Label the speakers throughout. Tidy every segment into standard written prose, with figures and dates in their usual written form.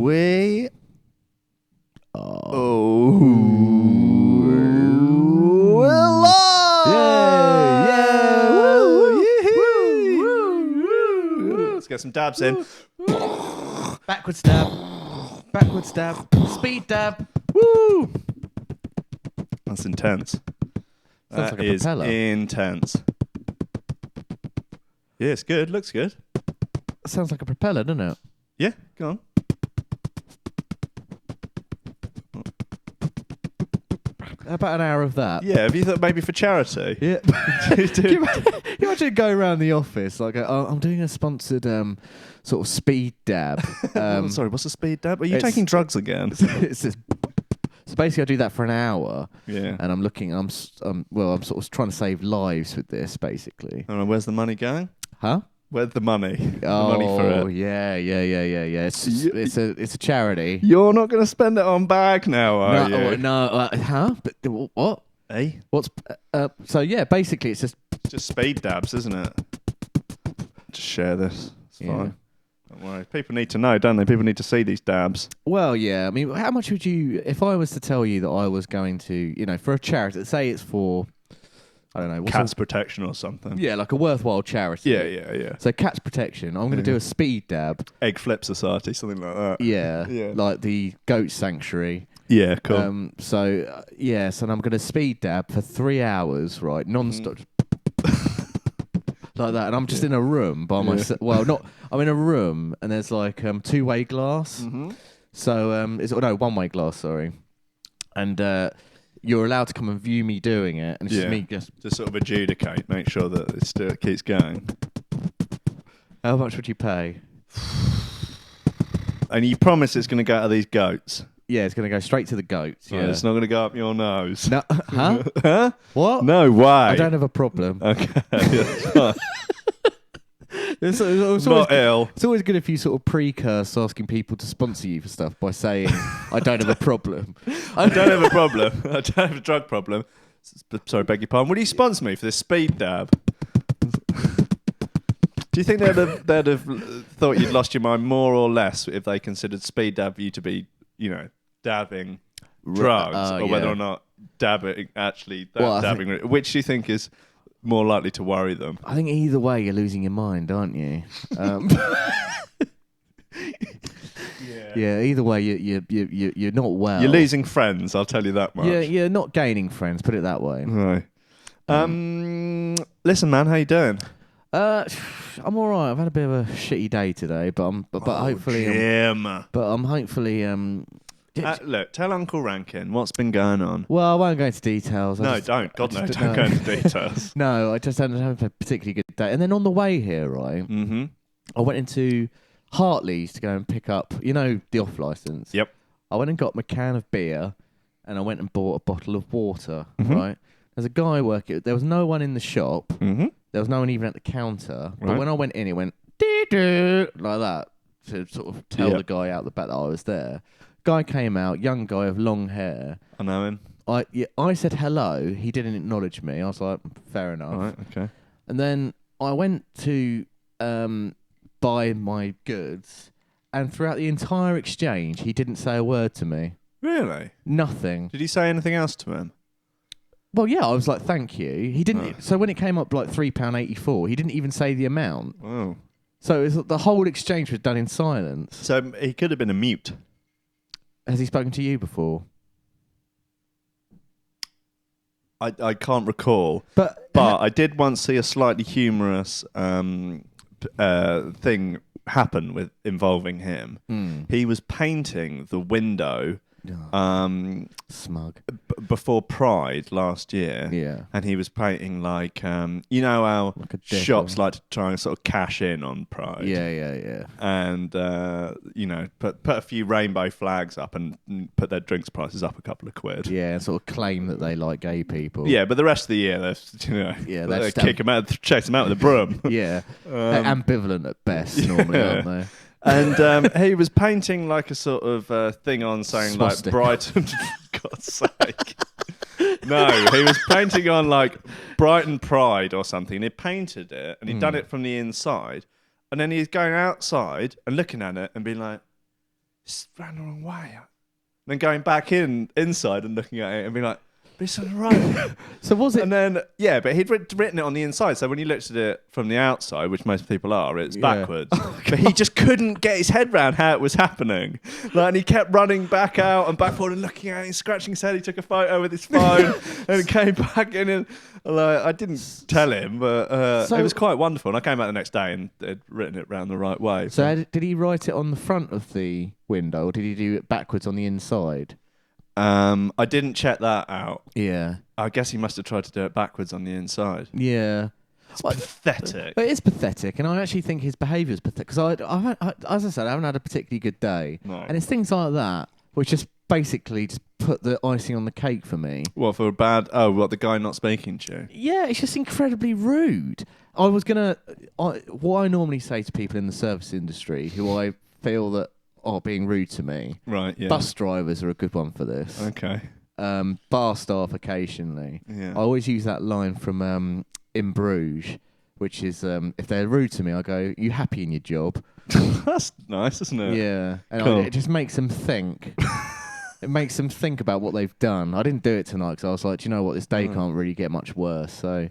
Speaker 1: We
Speaker 2: We're live!
Speaker 1: Yeah!
Speaker 2: Woo!
Speaker 1: Woo! Let's get some dabs in.
Speaker 2: Backward stab. Backward stab. Speed dab. Woo!
Speaker 1: That's intense.
Speaker 2: Sounds like a
Speaker 1: is
Speaker 2: propeller.
Speaker 1: intense. Yeah, it's good. Looks good.
Speaker 2: Sounds like a propeller, doesn't it?
Speaker 1: Yeah, go on.
Speaker 2: How about an hour of that?
Speaker 1: Yeah, have you thought maybe for charity?
Speaker 2: Yeah. Can you imagine go around the office like, I'm doing a sponsored sort of speed dab.
Speaker 1: Sorry, what's a speed dab? Are you
Speaker 2: it's-
Speaker 1: taking drugs again?
Speaker 2: it's just, so basically, I do that for an hour,
Speaker 1: Yeah.
Speaker 2: and I'm sort of trying to save lives with this, basically.
Speaker 1: I don't know, where's the money going?
Speaker 2: Huh?
Speaker 1: Where's the money? The
Speaker 2: Oh,
Speaker 1: money for it.
Speaker 2: yeah. It's a charity.
Speaker 1: You're not going to spend it on bag now, are you?
Speaker 2: Huh? But what?
Speaker 1: Hey?
Speaker 2: What's so yeah? Basically, it's just
Speaker 1: Just speed dabs, isn't it? Just share this. It's
Speaker 2: Yeah.
Speaker 1: fine. Don't worry. People need to know, don't they? People need to see these dabs.
Speaker 2: well, yeah. I mean, how much would you, if I was to tell you that I was going to, for a charity, say it's for, I don't know,
Speaker 1: Cats protection or something.
Speaker 2: yeah, like a worthwhile charity.
Speaker 1: Yeah.
Speaker 2: So cats protection. I'm going to do a speed dab.
Speaker 1: Egg Flip Society, something like that.
Speaker 2: Yeah.
Speaker 1: Yeah.
Speaker 2: Like the goat sanctuary.
Speaker 1: Yeah, cool.
Speaker 2: So I'm going to speed dab for 3 hours, right, non-stop, like that, and I'm just in a room by myself. Well, I'm in a room, and there's like two-way glass.
Speaker 1: Mm-hmm.
Speaker 2: So one-way glass. Sorry, and you're allowed to come and view me doing it, and it's just me just.
Speaker 1: To sort of adjudicate, make sure that it still keeps going.
Speaker 2: How much would you pay?
Speaker 1: And you promise it's going to go out of these goats.
Speaker 2: Yeah, it's going to go straight to the goats. Yeah,
Speaker 1: It's not going to go up your nose.
Speaker 2: No, huh?
Speaker 1: Huh?
Speaker 2: What?
Speaker 1: No way.
Speaker 2: I don't have a problem.
Speaker 1: Okay. That's fine.
Speaker 2: It's
Speaker 1: Not ill.
Speaker 2: It's always good if you sort of precurse asking people to sponsor you for stuff by saying, I don't have a problem.
Speaker 1: I don't have a problem. I don't have a drug problem. Sorry, beg your pardon. Would you sponsor me for this speed dab? Do you think they'd have thought you'd lost your mind more or less if they considered speed dab for you to be, dabbing drugs, or whether or not dabbing actually dabbing? Which do you think is more likely to worry them?
Speaker 2: I think either way you're losing your mind, aren't you? Yeah. Either way you're not well.
Speaker 1: You're losing friends. I'll tell you that much.
Speaker 2: Yeah, you're not gaining friends. Put it that way.
Speaker 1: Right. Listen, man, how you doing?
Speaker 2: I'm all right. I've had a bit of a shitty day today, but hopefully,
Speaker 1: Jim. Look, tell Uncle Rankin what's been going on.
Speaker 2: Well, I won't go into details.
Speaker 1: Don't. God, no, don't go into details.
Speaker 2: No, I just hadn't had a particularly good day. And then on the way here, right,
Speaker 1: Mm-hmm.
Speaker 2: I went into Hartley's to go and pick up, the off license.
Speaker 1: Yep.
Speaker 2: I went and got my can of beer, and I went and bought a bottle of water.
Speaker 1: Mm-hmm.
Speaker 2: Right. There's a guy working. There was no one in the shop.
Speaker 1: Mm-hmm.
Speaker 2: There was no one even at the counter. But
Speaker 1: Right.
Speaker 2: when I went in, it went doo-doo, like that to sort of tell the guy out the back that I was there. Guy came out, young guy with long hair.
Speaker 1: I know him.
Speaker 2: I said hello. He didn't acknowledge me. I was like, fair enough.
Speaker 1: All right, okay.
Speaker 2: And then I went to buy my goods, and throughout the entire exchange, he didn't say a word to me.
Speaker 1: Really?
Speaker 2: Nothing.
Speaker 1: Did you say anything else to him?
Speaker 2: Well, yeah, I was like, thank you. He didn't.
Speaker 1: Oh.
Speaker 2: So when it came up like £3.84, he didn't even say the amount.
Speaker 1: Oh.
Speaker 2: So it was, the whole exchange was done in silence.
Speaker 1: So he could have been a mute.
Speaker 2: Has he spoken to you before?
Speaker 1: I can't recall.
Speaker 2: But
Speaker 1: I did once see a slightly humorous thing happen involving him. He was painting the window
Speaker 2: smug.
Speaker 1: before Pride last year.
Speaker 2: Yeah.
Speaker 1: And he was painting like how
Speaker 2: Like a dick
Speaker 1: shops
Speaker 2: or-
Speaker 1: like to try and sort of cash in on Pride.
Speaker 2: Yeah.
Speaker 1: And put a few rainbow flags up and put their drinks prices up a couple of quid.
Speaker 2: Yeah, and sort of claim that they like gay people.
Speaker 1: Yeah, but the rest of the year, they kick them out, chase them out with a broom.
Speaker 2: Yeah. Ambivalent at best, normally, aren't they?
Speaker 1: And he was painting like a sort of thing on saying
Speaker 2: Swastika.
Speaker 1: like Brighton, for God's sake. No, he was painting on like Brighton Pride or something. He painted it and he'd done it from the inside. And then he's going outside and looking at it and being like, just ran the wrong way. Then going back inside and looking at it and being like, but it's on the right.
Speaker 2: So was it?
Speaker 1: And then, yeah, but he'd written it on the inside. So when you looked at it from the outside, which most people are, it's backwards. But he just couldn't get his head around how it was happening. Like, and he kept running back out and back forward and looking at it, scratching his head. He took a photo with his phone and came back in. And like, I didn't tell him, but it was quite wonderful. And I came out the next day and they'd written it round the right way.
Speaker 2: So did he write it on the front of the window, or did he do it backwards on the inside?
Speaker 1: I didn't check that out.
Speaker 2: Yeah.
Speaker 1: I guess he must have tried to do it backwards on the inside.
Speaker 2: Yeah.
Speaker 1: It's pathetic.
Speaker 2: But it is pathetic, and I actually think his behaviour is pathetic. Because as I said, I haven't had a particularly good day.
Speaker 1: No.
Speaker 2: And it's things like that which just basically just put the icing on the cake for me.
Speaker 1: What, for a bad... Oh, what, the guy not speaking to you?
Speaker 2: Yeah, it's just incredibly rude. What I normally say to people in the service industry who I feel that are being rude to me.
Speaker 1: Right, yeah.
Speaker 2: Bus drivers are a good one for this.
Speaker 1: Okay.
Speaker 2: Bar staff occasionally.
Speaker 1: Yeah.
Speaker 2: I always use that line from In Bruges, which is if they're rude to me, I go, "You happy in your job?"
Speaker 1: That's nice, isn't it?
Speaker 2: Yeah, and
Speaker 1: cool.
Speaker 2: it just makes them think. It makes them think about what they've done. I didn't do it tonight because I was like, do you know what, this day can't really get much worse. So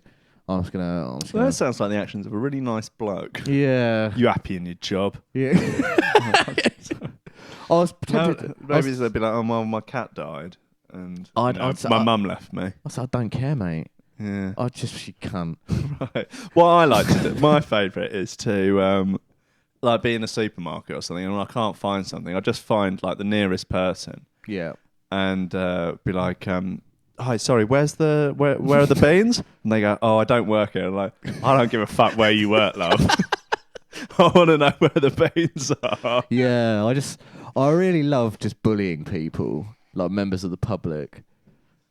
Speaker 2: I'm just gonna.
Speaker 1: That sounds like the actions of a really nice bloke.
Speaker 2: Yeah.
Speaker 1: You happy in your job?
Speaker 2: Yeah. I was tempted.
Speaker 1: Maybe they'd be like, "Oh, my cat died, and my mum left me."
Speaker 2: I said, "I don't care, mate."
Speaker 1: Yeah.
Speaker 2: She can't.
Speaker 1: Right. What I like to do, my favourite is to like be in a supermarket or something, and when I can't find something, I just find like the nearest person.
Speaker 2: Yeah.
Speaker 1: And be like, "Hi, sorry, where are the beans?" And they go, "Oh, I don't work here." I'm like, I don't give a fuck where you work, love. I want to know where the beans are.
Speaker 2: Yeah, I really love just bullying people, like members of the public.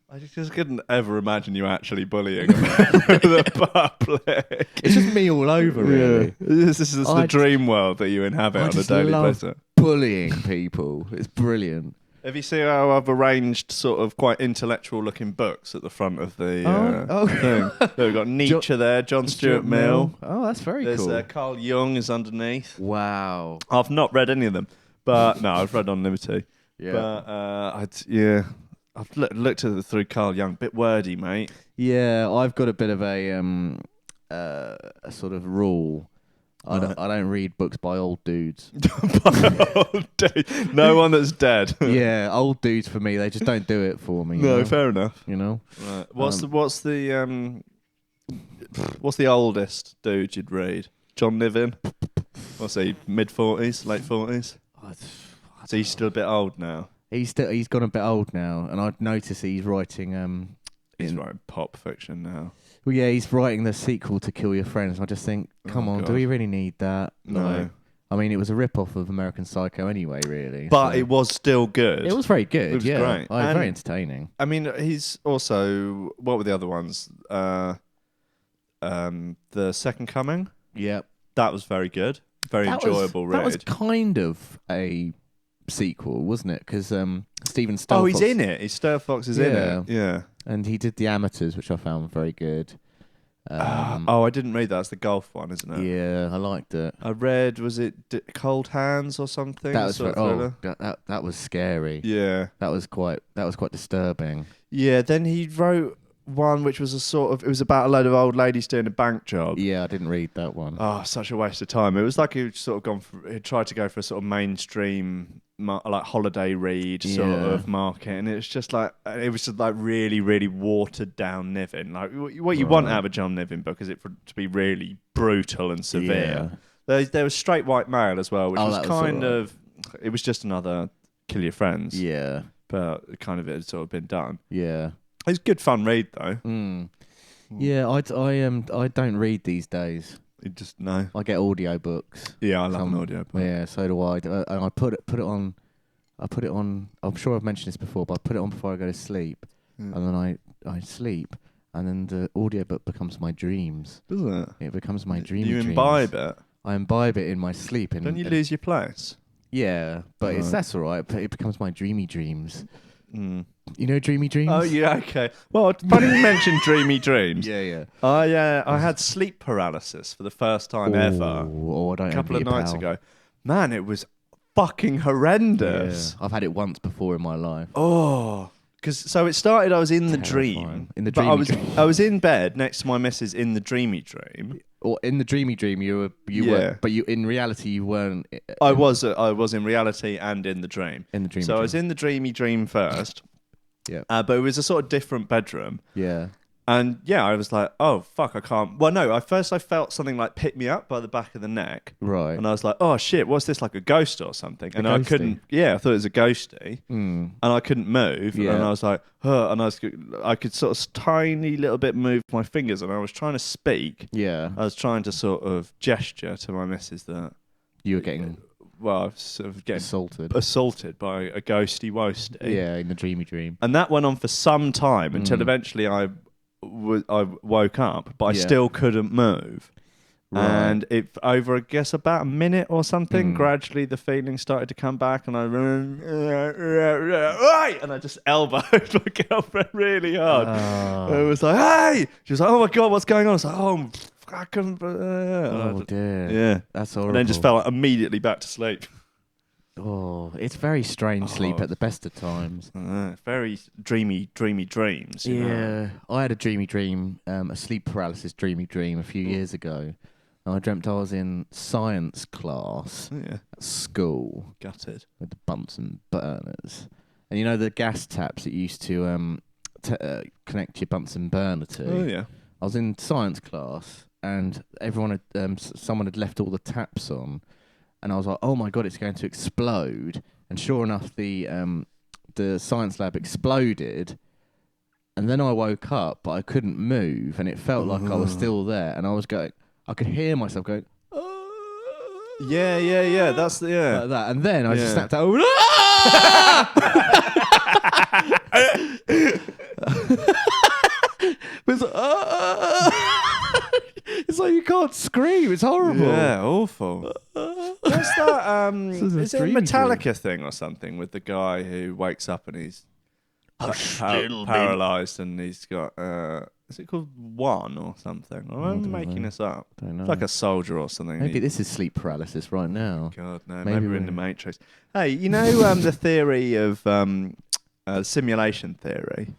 Speaker 1: I just couldn't ever imagine you actually bullying a member of the public.
Speaker 2: It's just me all over, really.
Speaker 1: Yeah. This is the dream world that you inhabit on a daily basis.
Speaker 2: Bullying people. It's brilliant.
Speaker 1: Have you seen how I've arranged sort of quite intellectual-looking books at the front of the thing? We've got Nietzsche there, John Stuart Mill.
Speaker 2: Oh, that's very cool.
Speaker 1: There's Carl Jung is underneath.
Speaker 2: Wow.
Speaker 1: I've not read any of them, but no, I've read On Liberty.
Speaker 2: Yeah.
Speaker 1: But I've looked at it through Carl Jung. Bit wordy, mate.
Speaker 2: Yeah, I've got a bit of a sort of rule. I don't read books by old dudes.
Speaker 1: No one that's dead.
Speaker 2: Yeah, old dudes for me, they just don't do it for me.
Speaker 1: No, fair enough.
Speaker 2: You know.
Speaker 1: Right. What's the oldest dude you'd read? John Niven. What's he? Mid-40s, late 40s. So he's still a bit old now. He's
Speaker 2: gone a bit old now, and I've noticed he's writing.
Speaker 1: He's writing pop fiction now.
Speaker 2: Well, yeah, he's writing the sequel to Kill Your Friends. I just think, come on, God. Do we really need that?
Speaker 1: No.
Speaker 2: I mean, it was a rip-off of American Psycho anyway, really.
Speaker 1: But it was still good.
Speaker 2: It was very good,
Speaker 1: It was great.
Speaker 2: Very entertaining.
Speaker 1: I mean, he's also... What were the other ones? The Second Coming?
Speaker 2: Yep.
Speaker 1: That was very good. Very enjoyable read.
Speaker 2: That was kind of a sequel, wasn't it? Because Stephen Stilfox...
Speaker 1: Oh, he's in it. Stilfox is in it. Yeah.
Speaker 2: And he did The Amateurs, which I found very good.
Speaker 1: I didn't read that. It's the golf one, isn't it?
Speaker 2: Yeah, I liked it.
Speaker 1: I read, was it Cold Hands or something?
Speaker 2: That was that was scary.
Speaker 1: Yeah,
Speaker 2: that was quite disturbing.
Speaker 1: Yeah, then he wrote one which was it was about a load of old ladies doing a bank job.
Speaker 2: Yeah, I didn't read that one.
Speaker 1: Oh, such a waste of time. It was like he'd tried to go for a sort of mainstream like holiday read sort of market, and it was just like really, really watered down Niven. Like what you want out of a John Niven book is it to be really brutal and severe. Yeah. There was straight white male as well, which was kind of it was just another Kill Your Friends.
Speaker 2: Yeah,
Speaker 1: but kind of it had sort of been done.
Speaker 2: Yeah,
Speaker 1: it was a good fun read though.
Speaker 2: Yeah, I don't read these days.
Speaker 1: You just no.
Speaker 2: I get audiobooks.
Speaker 1: Yeah, I love an audiobook.
Speaker 2: Yeah, so do I. And I put it on. I'm sure I've mentioned this before, but I put it on before I go to sleep, and then I sleep, and then the audiobook becomes my dreams.
Speaker 1: Does it?
Speaker 2: It becomes my dreamy
Speaker 1: dreams.
Speaker 2: You
Speaker 1: imbibe it.
Speaker 2: I imbibe it in my sleep.
Speaker 1: Don't you lose your place?
Speaker 2: Yeah, but that's all right. It becomes my dreamy dreams.
Speaker 1: Mm.
Speaker 2: You know Dreamy Dreams?
Speaker 1: Oh, yeah, okay. Well, funny you mentioned Dreamy Dreams.
Speaker 2: Yeah.
Speaker 1: I had sleep paralysis for the first time ever.
Speaker 2: Oh, I don't
Speaker 1: a couple of nights ago. Man, it was fucking horrendous.
Speaker 2: Yeah. I've had it once before in my life.
Speaker 1: Oh, so it started. I was in the
Speaker 2: Terrifying.
Speaker 1: dream.
Speaker 2: In the dreamy dream.
Speaker 1: I was in bed next to my missus in the dreamy dream.
Speaker 2: Or in the dreamy dream, you were, but in reality you weren't.
Speaker 1: I was in reality and in the dream.
Speaker 2: In the dreamy
Speaker 1: So
Speaker 2: dream.
Speaker 1: I was in the dreamy dream first.
Speaker 2: Yeah.
Speaker 1: But it was a sort of different bedroom.
Speaker 2: Yeah.
Speaker 1: And yeah, I was like, oh, fuck, I can't. Well, no, first I felt something like pick me up by the back of the neck.
Speaker 2: Right.
Speaker 1: And I was like, oh, shit, what's this, like a ghost or something? And
Speaker 2: I
Speaker 1: couldn't, I thought it was a ghosty.
Speaker 2: And
Speaker 1: I couldn't move.
Speaker 2: Yeah.
Speaker 1: And I was like, huh. And I could sort of tiny little bit move my fingers. And I was trying to speak.
Speaker 2: Yeah.
Speaker 1: I was trying to sort of gesture to my missus that.
Speaker 2: You were getting.
Speaker 1: Well, I was sort of getting assaulted by a ghosty woasty.
Speaker 2: Yeah, in the dreamy dream.
Speaker 1: And that went on for some time until eventually I woke up, but I still couldn't move. Right. And over, I guess, about a minute or something, gradually the feeling started to come back, and I just elbowed my girlfriend really hard. I was like, "Hey!" She was like, "Oh my god, what's going on?" I was like, "Oh, I couldn't."
Speaker 2: Oh dear.
Speaker 1: Yeah,
Speaker 2: that's horrible.
Speaker 1: And then just fell immediately back to sleep.
Speaker 2: Oh, it's very strange sleep at the best of times.
Speaker 1: Very dreamy dreams. You know?
Speaker 2: I had a dreamy dream, a sleep paralysis dreamy dream a few years ago. And I dreamt I was in science class at school.
Speaker 1: Gutted.
Speaker 2: With the Bunsen burners. And you know the gas taps that you used to connect your Bunsen burner to?
Speaker 1: Oh, yeah.
Speaker 2: I was in science class and someone had left all the taps on. And I was like, oh my God, it's going to explode. And sure enough, the science lab exploded. And then I woke up, but I couldn't move. And it felt like I was still there. And I could hear myself going,
Speaker 1: yeah. That's
Speaker 2: like that. And then I just snapped out. It's like you can't scream. It's horrible.
Speaker 1: Yeah, awful. What's that? Is it a Metallica thing or something with the guy who wakes up and he's paralyzed and he's got is it called One or something? I'm making this up.
Speaker 2: Don't know.
Speaker 1: It's like a soldier or something.
Speaker 2: Maybe this is sleep paralysis right now.
Speaker 1: God, no. Maybe we're in the Matrix. Hey, you know the theory of simulation theory?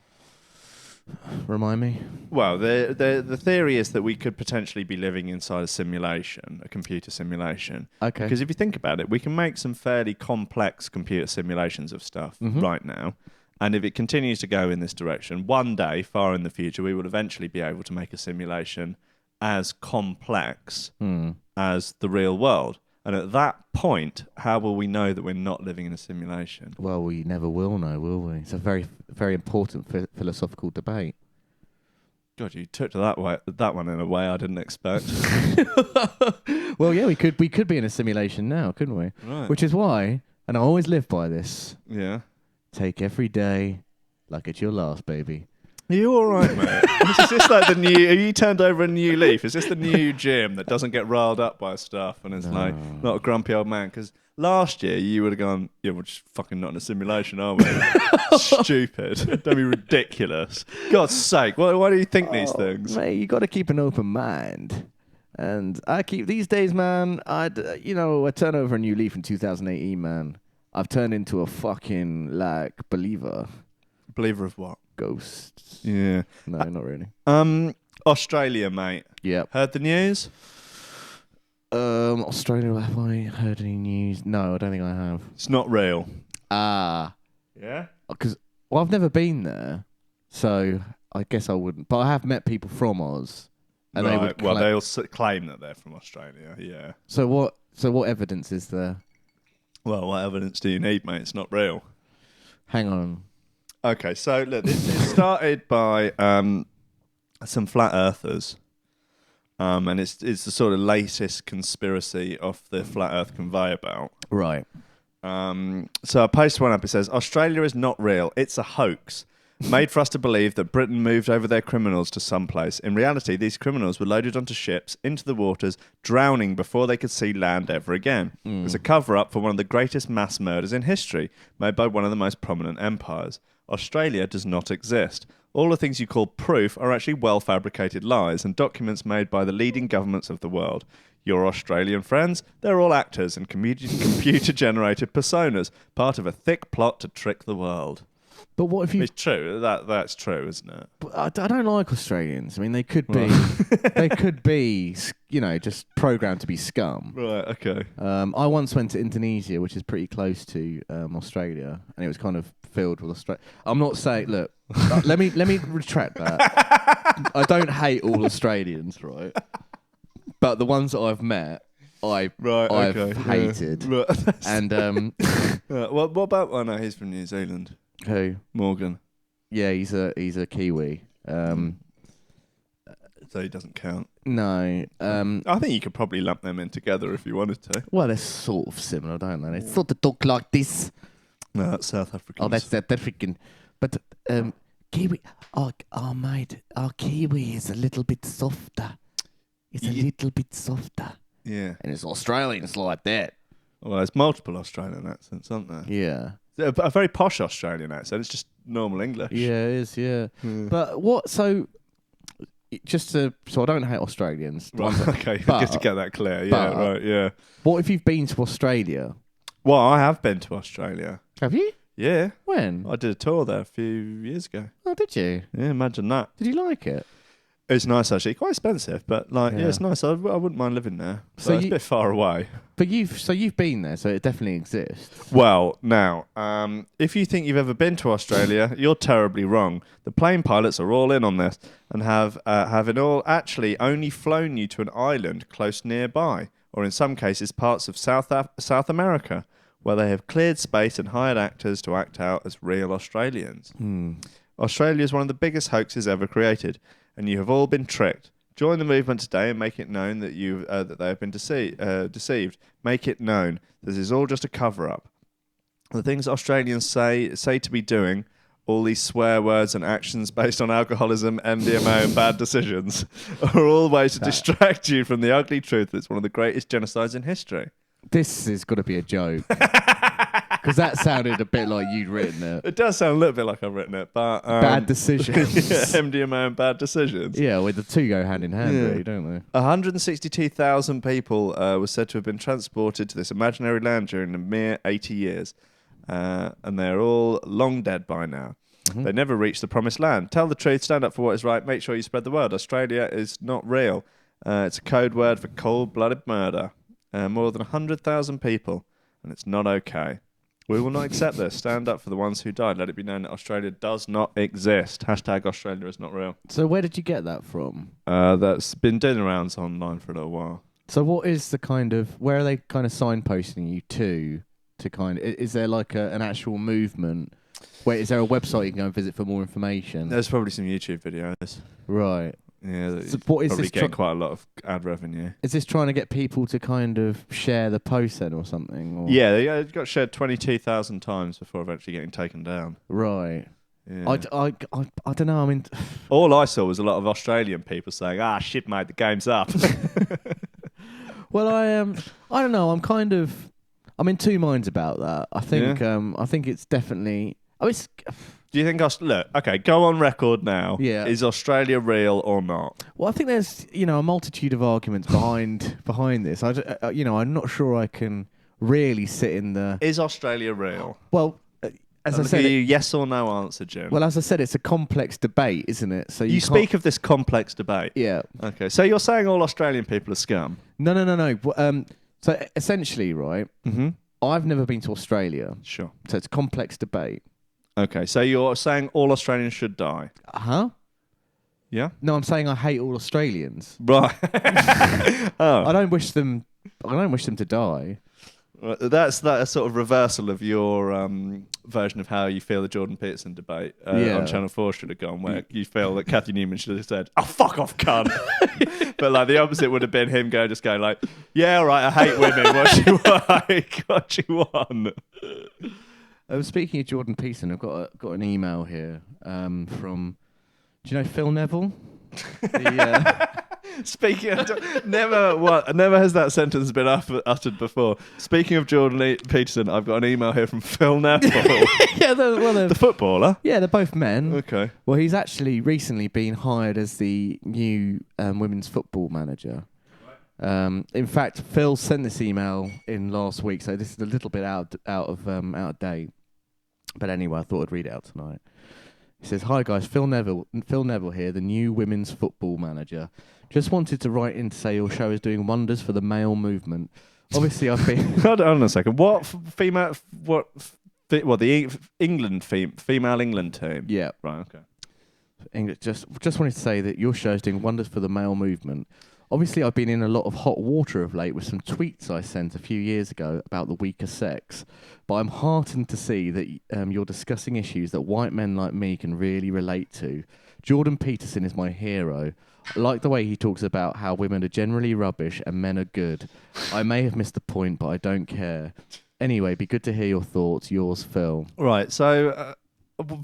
Speaker 2: Remind me.
Speaker 1: Well, the theory is that we could potentially be living inside a simulation, a computer simulation.
Speaker 2: Okay.
Speaker 1: Because if you think about it, we can make some fairly complex computer simulations of stuff right now. And if it continues to go in this direction, one day, far in the future, we will eventually be able to make a simulation as complex as the real world. And at that point, how will we know that we're not living in a simulation?
Speaker 2: Well, we never will know, will we? It's a very, very important philosophical debate.
Speaker 1: God, you took to that one in a way I didn't expect.
Speaker 2: Well, yeah, we could be in a simulation now, couldn't we?
Speaker 1: Right.
Speaker 2: Which is why, and I always live by this.
Speaker 1: Yeah.
Speaker 2: Take every day like it's your last, baby.
Speaker 1: Are you all right, mate? Is this like the new? Have you turned over a new leaf? Is this the new Jim that doesn't get riled up by stuff and is like not a grumpy old man? Because last year you would have gone, yeah, we're just fucking not in a simulation, are we? Stupid. Don't be ridiculous. God's sake, why do you think these things?
Speaker 2: Mate, you got to keep an open mind. And I keep these days, man. I turn over a new leaf in 2018, man. I've turned into a fucking believer.
Speaker 1: Believer of what?
Speaker 2: Ghosts.
Speaker 1: Yeah.
Speaker 2: No, not really.
Speaker 1: Australia, mate.
Speaker 2: Yeah.
Speaker 1: Heard the news?
Speaker 2: Australia, have I heard any news? No, I don't think I have.
Speaker 1: It's not real.
Speaker 2: Yeah?
Speaker 1: Because
Speaker 2: I've never been there, so I guess I wouldn't. But I have met people from Oz. And
Speaker 1: right. They also claim that they're from Australia, yeah.
Speaker 2: So what evidence is there?
Speaker 1: Well, what evidence do you need, mate? It's not real.
Speaker 2: Hang on.
Speaker 1: Okay, so look, it started by some flat earthers, and it's the sort of latest conspiracy off the flat earth conveyor belt.
Speaker 2: Right.
Speaker 1: So I posted one up. It says, Australia is not real. It's a hoax. Made for us to believe that Britain moved over their criminals to some place. In reality, these criminals were loaded onto ships, into the waters, drowning before they could see land ever again. It was a cover-up for one of the greatest mass murders in history, made by one of the most prominent empires. Australia does not exist. All the things you call proof are actually well-fabricated lies and documents made by the leading governments of the world. Your Australian friends, they're all actors and computer-generated personas, part of a thick plot to trick the world.
Speaker 2: But what if you...
Speaker 1: It's true. That's true, isn't it?
Speaker 2: But I don't like Australians. I mean, they could be... they could be, just programmed to be scum.
Speaker 1: Right, okay.
Speaker 2: I once went to Indonesia, which is pretty close to Australia, and it was kind of filled with Australia. I'm not saying... Look, let me retract that. I don't hate all Australians, right? But the ones that I've met, I've hated.
Speaker 1: Right.
Speaker 2: And
Speaker 1: what about? Oh no, he's from New Zealand.
Speaker 2: Who?
Speaker 1: Morgan.
Speaker 2: Yeah, he's a Kiwi.
Speaker 1: So he doesn't count.
Speaker 2: No.
Speaker 1: I think you could probably lump them in together if you wanted to.
Speaker 2: Well, they're sort of similar, don't they? They sort of talk like this.
Speaker 1: No, that's South African.
Speaker 2: Oh, that's South African. But Kiwi. Oh, mate. Our Kiwi is a little bit softer. It's a little bit softer.
Speaker 1: Yeah.
Speaker 2: And it's Australians like that.
Speaker 1: Well, there's multiple Australian accents, aren't there?
Speaker 2: Yeah.
Speaker 1: A very posh Australian accent. It's just normal English.
Speaker 2: Yeah, it is, yeah. But what... So I don't hate Australians.
Speaker 1: Right, okay. Good to get that clear. Yeah, right, yeah.
Speaker 2: What if you've been to Australia?
Speaker 1: Well, I have been to Australia.
Speaker 2: Have you?
Speaker 1: Yeah.
Speaker 2: When?
Speaker 1: I did a tour there a few years ago.
Speaker 2: Oh, did you?
Speaker 1: Yeah, imagine that.
Speaker 2: Did you like it?
Speaker 1: It's nice, actually. Quite expensive, but yeah, it's nice. I wouldn't mind living there. So it's a bit far away.
Speaker 2: But you've been there, so it definitely exists.
Speaker 1: Well, now, if you think you've ever been to Australia, you're terribly wrong. The plane pilots are all in on this and have in all actually only flown you to an island close nearby, or in some cases parts of South America, where they have cleared space and hired actors to act out as real Australians. Australia is one of the biggest hoaxes ever created, and you have all been tricked. Join the movement today and make it known that that they have been deceived. Make it known. This is all just a cover-up. The things Australians say to be doing, all these swear words and actions based on alcoholism, MDMA and bad decisions, are all ways to distract you from the ugly truth that it's one of the greatest genocides in history.
Speaker 2: This has got to be a joke. Because that sounded a bit like you'd written it.
Speaker 1: It does sound a little bit like I've written it, but...
Speaker 2: bad decisions.
Speaker 1: Yeah, MDMA and bad decisions.
Speaker 2: Yeah, well, the two go hand in hand, really, don't they?
Speaker 1: 162,000 people were said to have been transported to this imaginary land during a mere 80 years. And they're all long dead by now. Mm-hmm. They never reached the promised land. Tell the truth, stand up for what is right, make sure you spread the word. Australia is not real. It's a code word for cold-blooded murder. More than 100,000 people, and it's not okay. We will not accept this. Stand up for the ones who died. Let it be known that Australia does not exist. # Australia is not real.
Speaker 2: So where did you get that from?
Speaker 1: That's been doing the rounds online for a little while.
Speaker 2: So what is the kind of... Where are they kind of signposting you to kind of... Is there like an actual movement? Wait, is there a website you can go and visit for more information?
Speaker 1: There's probably some YouTube videos.
Speaker 2: Right.
Speaker 1: Yeah,
Speaker 2: so what is
Speaker 1: probably
Speaker 2: this
Speaker 1: get quite a lot of ad revenue.
Speaker 2: Is this trying to get people to kind of share the post then or something? Or?
Speaker 1: Yeah, they got shared 22,000 times before eventually getting taken down.
Speaker 2: Right.
Speaker 1: Yeah.
Speaker 2: I don't know. I mean,
Speaker 1: all I saw was a lot of Australian people saying, shit, mate, the game's up.
Speaker 2: Well, I don't know. I'm in two minds about that. I think it's definitely...
Speaker 1: Do you think look, okay, go on record now.
Speaker 2: Yeah.
Speaker 1: Is Australia real or not?
Speaker 2: Well, I think there's, a multitude of arguments behind this. I'm not sure I can really sit in the...
Speaker 1: Is Australia real?
Speaker 2: Well, as I said...
Speaker 1: yes or no answer, Jim.
Speaker 2: Well, as I said, it's a complex debate, isn't it? So
Speaker 1: you speak of this complex debate?
Speaker 2: Yeah.
Speaker 1: Okay, so you're saying all Australian people are scum?
Speaker 2: No. So essentially, right,
Speaker 1: mm-hmm.
Speaker 2: I've never been to Australia.
Speaker 1: Sure.
Speaker 2: So it's a complex debate.
Speaker 1: Okay, so you're saying all Australians should die?
Speaker 2: Huh?
Speaker 1: Yeah?
Speaker 2: No, I'm saying I hate all Australians.
Speaker 1: Right. Oh.
Speaker 2: I don't wish them to die.
Speaker 1: That's a sort of reversal of your version of how you feel the Jordan Peterson debate on Channel 4 should have gone, where you feel that Cathy Newman should have said, "Oh, fuck off, cunt." But like the opposite would have been him going, like, "Yeah, all right, I hate women. What you want?"
Speaker 2: Speaking of Jordan Peterson, I've got an email here from... Do you know Phil Neville?
Speaker 1: Speaking of... Never has that sentence been uttered before. Speaking of Jordan Peterson, I've got an email here from Phil Neville.
Speaker 2: Yeah, the
Speaker 1: footballer?
Speaker 2: Yeah, they're both men.
Speaker 1: Okay.
Speaker 2: Well, he's actually recently been hired as the new women's football manager. In fact, Phil sent this email in last week, so this is a little bit out of date. But anyway, I thought I'd read it out tonight. He says, "Hi guys, Phil Neville here, the new women's football manager. Just wanted to write in to say your show is doing wonders for the male movement. Obviously, I've been..."
Speaker 1: Hold on a second. What female? The England female England team?
Speaker 2: Yeah,
Speaker 1: right. Okay.
Speaker 2: English. Just wanted to say that your show is doing wonders for the male movement. Obviously, I've been in a lot of hot water of late with some tweets I sent a few years ago about the weaker sex, but I'm heartened to see that you're discussing issues that white men like me can really relate to. Jordan Peterson is my hero. I like the way he talks about how women are generally rubbish and men are good. I may have missed the point, but I don't care. Anyway, be good to hear your thoughts. Yours, Phil.
Speaker 1: Right, so...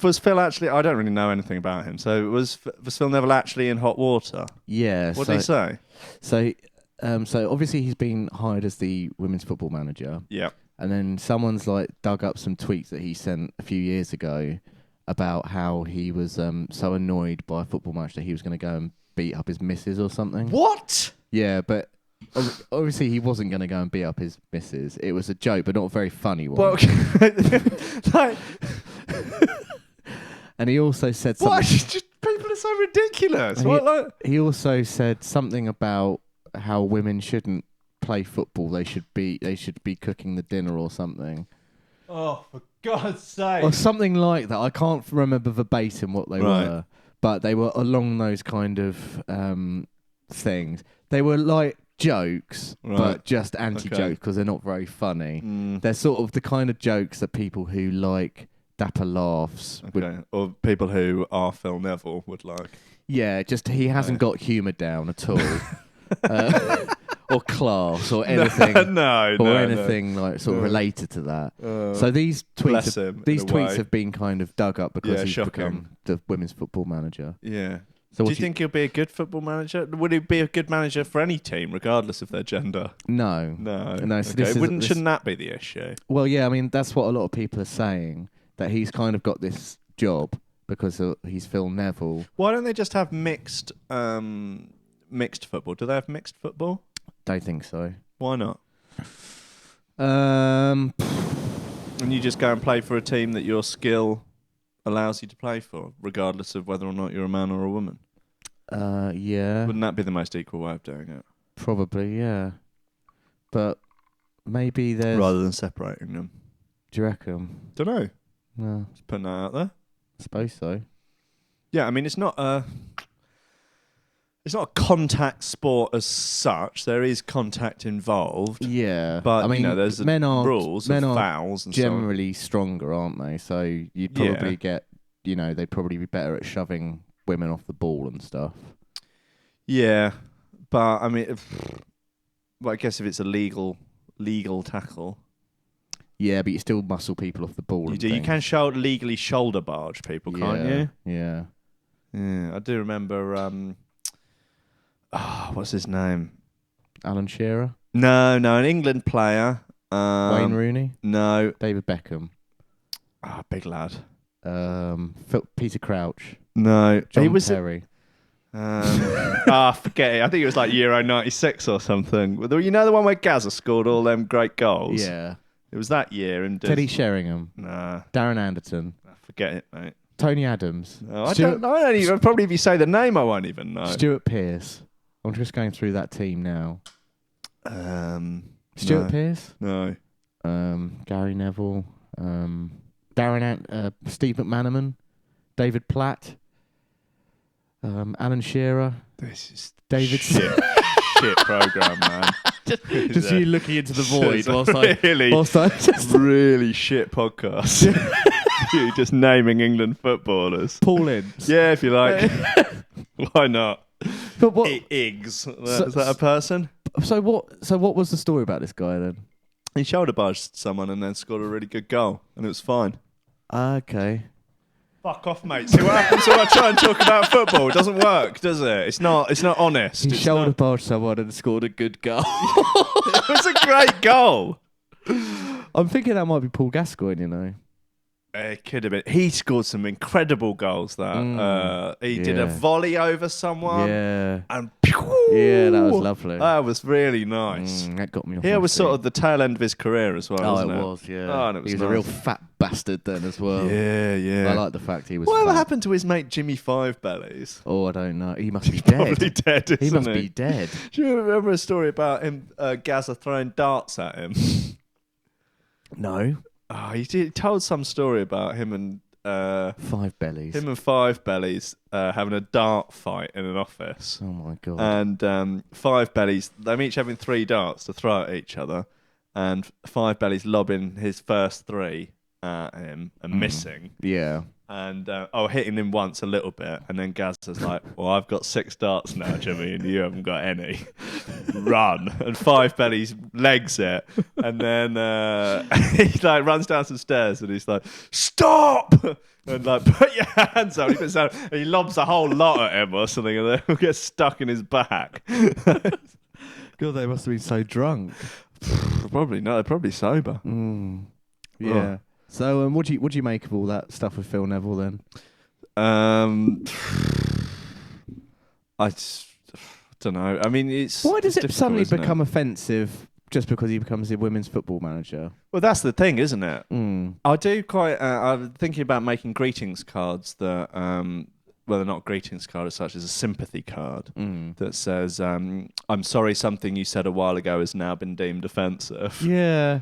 Speaker 1: was Phil actually... I don't really know anything about him. So was Phil Neville actually in hot water?
Speaker 2: Yeah.
Speaker 1: What did he say?
Speaker 2: So obviously he's been hired as the women's football manager.
Speaker 1: Yeah.
Speaker 2: And then someone's like dug up some tweets that he sent a few years ago about how he was so annoyed by a football match that he was going to go and beat up his missus or something.
Speaker 1: What?
Speaker 2: Yeah, but... obviously, he wasn't going to go and beat up his missus. It was a joke, but not a very funny one.
Speaker 1: Well, like...
Speaker 2: And he also said something...
Speaker 1: What? Just, people are so ridiculous.
Speaker 2: He also said something about how women shouldn't play football. They should be cooking the dinner or something.
Speaker 1: Oh, for God's sake.
Speaker 2: Or something like that. I can't remember verbatim what they were, but they were along those kind of things. They were like jokes, but just anti-jokes because they're not very funny. They're sort of the kind of jokes that people who like dapper laughs
Speaker 1: or people who are Phil Neville would like.
Speaker 2: Yeah, just he hasn't got humour down at all. Or class or anything. Anything like sort of related to that. So these tweets have been kind of dug up because he's become the women's football manager.
Speaker 1: Yeah. So do you think he'll be a good football manager? Would he be a good manager for any team, regardless of their gender?
Speaker 2: No.
Speaker 1: So shouldn't that be the issue?
Speaker 2: Well, yeah. I mean, that's what a lot of people are saying, that he's kind of got this job because he's Phil Neville.
Speaker 1: Why don't they just have mixed football? Do they have mixed football?
Speaker 2: Don't think so.
Speaker 1: Why not? And you just go and play for a team that your skill allows you to play for, regardless of whether or not you're a man or a woman.
Speaker 2: Yeah.
Speaker 1: Wouldn't that be the most equal way of doing it?
Speaker 2: Probably, yeah. But maybe there's...
Speaker 1: rather than separating them.
Speaker 2: Do you reckon?
Speaker 1: Don't know.
Speaker 2: No.
Speaker 1: Just putting that out there.
Speaker 2: I suppose so.
Speaker 1: Yeah, I mean, it's not a contact sport as such. There is contact involved.
Speaker 2: Yeah.
Speaker 1: But, I mean, there's rules of fouls and
Speaker 2: generally stronger, aren't they? So you'd probably get, they'd probably be better at shoving women off the ball and stuff.
Speaker 1: Yeah. But, I mean, I guess if it's a legal tackle...
Speaker 2: Yeah, but you still muscle people off the ball.
Speaker 1: You can legally shoulder barge people, can't you?
Speaker 2: Yeah.
Speaker 1: Yeah, I do remember... what's his name?
Speaker 2: Alan Shearer?
Speaker 1: No, an England player.
Speaker 2: Wayne Rooney?
Speaker 1: No.
Speaker 2: David Beckham?
Speaker 1: Big lad.
Speaker 2: Peter Crouch?
Speaker 1: No.
Speaker 2: John Terry?
Speaker 1: Forget it. I think it was like Euro 96 or something. You know the one where Gazza scored all them great goals?
Speaker 2: Yeah.
Speaker 1: It was that year. And
Speaker 2: Teddy Sheringham?
Speaker 1: Nah.
Speaker 2: Darren Anderton?
Speaker 1: Forget it, mate.
Speaker 2: Tony Adams?
Speaker 1: No, I don't even... Probably if you say the name, I won't even know.
Speaker 2: Stuart Pearce? I'm just going through that team now. Stuart Pearce?
Speaker 1: No.
Speaker 2: Gary Neville? Steve McManaman? David Platt? Alan Shearer?
Speaker 1: This is
Speaker 2: David
Speaker 1: shit program, man.
Speaker 2: Just you looking into the void whilst I
Speaker 1: really shit podcast. You just naming England footballers.
Speaker 2: Paul Ince.
Speaker 1: Yeah, if you like. Why not?
Speaker 2: But what?
Speaker 1: Iggs. Is that a person?
Speaker 2: So what was the story about this guy then?
Speaker 1: He shoulder barged someone and then scored a really good goal, and it was fine.
Speaker 2: Okay.
Speaker 1: Fuck off, mate. See what happens when I try and talk about football? It doesn't work, does it? It's not honest.
Speaker 2: He shoulder barged someone and scored a good goal.
Speaker 1: It was a great goal.
Speaker 2: I'm thinking that might be Paul Gascoigne,
Speaker 1: It could have been. He scored some incredible goals. He did a volley over someone.
Speaker 2: Yeah.
Speaker 1: And
Speaker 2: yeah, that was lovely.
Speaker 1: That was really nice.
Speaker 2: That got me off
Speaker 1: Here
Speaker 2: my
Speaker 1: was
Speaker 2: feet.
Speaker 1: sort of the tail end of his career as well.
Speaker 2: Oh,
Speaker 1: wasn't
Speaker 2: it
Speaker 1: it
Speaker 2: was. Yeah.
Speaker 1: Oh, and it was
Speaker 2: he was
Speaker 1: nice.
Speaker 2: a real fat bastard then as well.
Speaker 1: Yeah.
Speaker 2: I like the fact he was.
Speaker 1: Whatever
Speaker 2: fat.
Speaker 1: happened to his mate Jimmy Five Bellies?
Speaker 2: Oh, I don't know. He must be dead.
Speaker 1: Probably dead.
Speaker 2: He must be dead.
Speaker 1: Do you remember a story about him, Gazza throwing darts at him?
Speaker 2: No.
Speaker 1: Oh, he told some story about him and
Speaker 2: Five Bellies.
Speaker 1: Him and Five Bellies having a dart fight in an office.
Speaker 2: Oh my god.
Speaker 1: And Five Bellies, they're each having 3 darts to throw at each other, and Five Bellies lobbing his first 3 at him and missing.
Speaker 2: Yeah.
Speaker 1: And hitting him once a little bit, and then Gazza's like, "Well, I've got 6 darts now, Jimmy, and you haven't got any. Run!" And Five Bellies legs it, and then he like runs down some stairs, and he's like, "Stop!" And like, "Put your hands up." He puts down, and he lobs a whole lot at him or something, and then he'll get stuck in his back.
Speaker 2: God, they must have been so drunk.
Speaker 1: Probably no, they're probably sober.
Speaker 2: Yeah.
Speaker 1: Oh.
Speaker 2: So, what do you make of all that stuff with Phil Neville then?
Speaker 1: I don't know. I mean,
Speaker 2: why does it suddenly
Speaker 1: isn't
Speaker 2: become offensive just because he becomes the women's football manager?
Speaker 1: Well, that's the thing, isn't it?
Speaker 2: Mm.
Speaker 1: I do quite. I'm thinking about making greetings cards that, well, they're not greetings card as such as a sympathy card that says, "I'm sorry, something you said a while ago has now been deemed offensive."
Speaker 2: Yeah.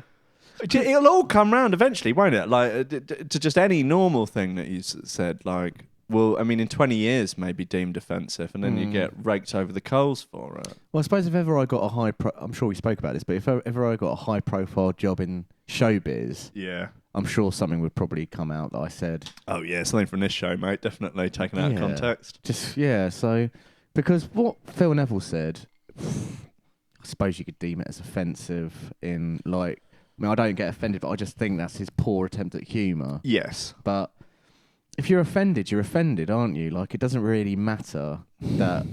Speaker 1: It'll all come round eventually, won't it? Like to just any normal thing that you said, like, well, I mean, in 20 years maybe deemed offensive, and then you get raked over the coals for it.
Speaker 2: Well, I suppose if ever I got I'm sure we spoke about this, but if ever I got a high-profile job in showbiz,
Speaker 1: Yeah.
Speaker 2: I'm sure something would probably come out that I said.
Speaker 1: Oh yeah, something from this show, mate. Definitely taken out of context.
Speaker 2: So because what Phil Neville said, I suppose you could deem it as offensive in like. I mean, I don't get offended, but I just think that's his poor attempt at humour.
Speaker 1: Yes.
Speaker 2: But if you're offended, aren't you? Like, it doesn't really matter that,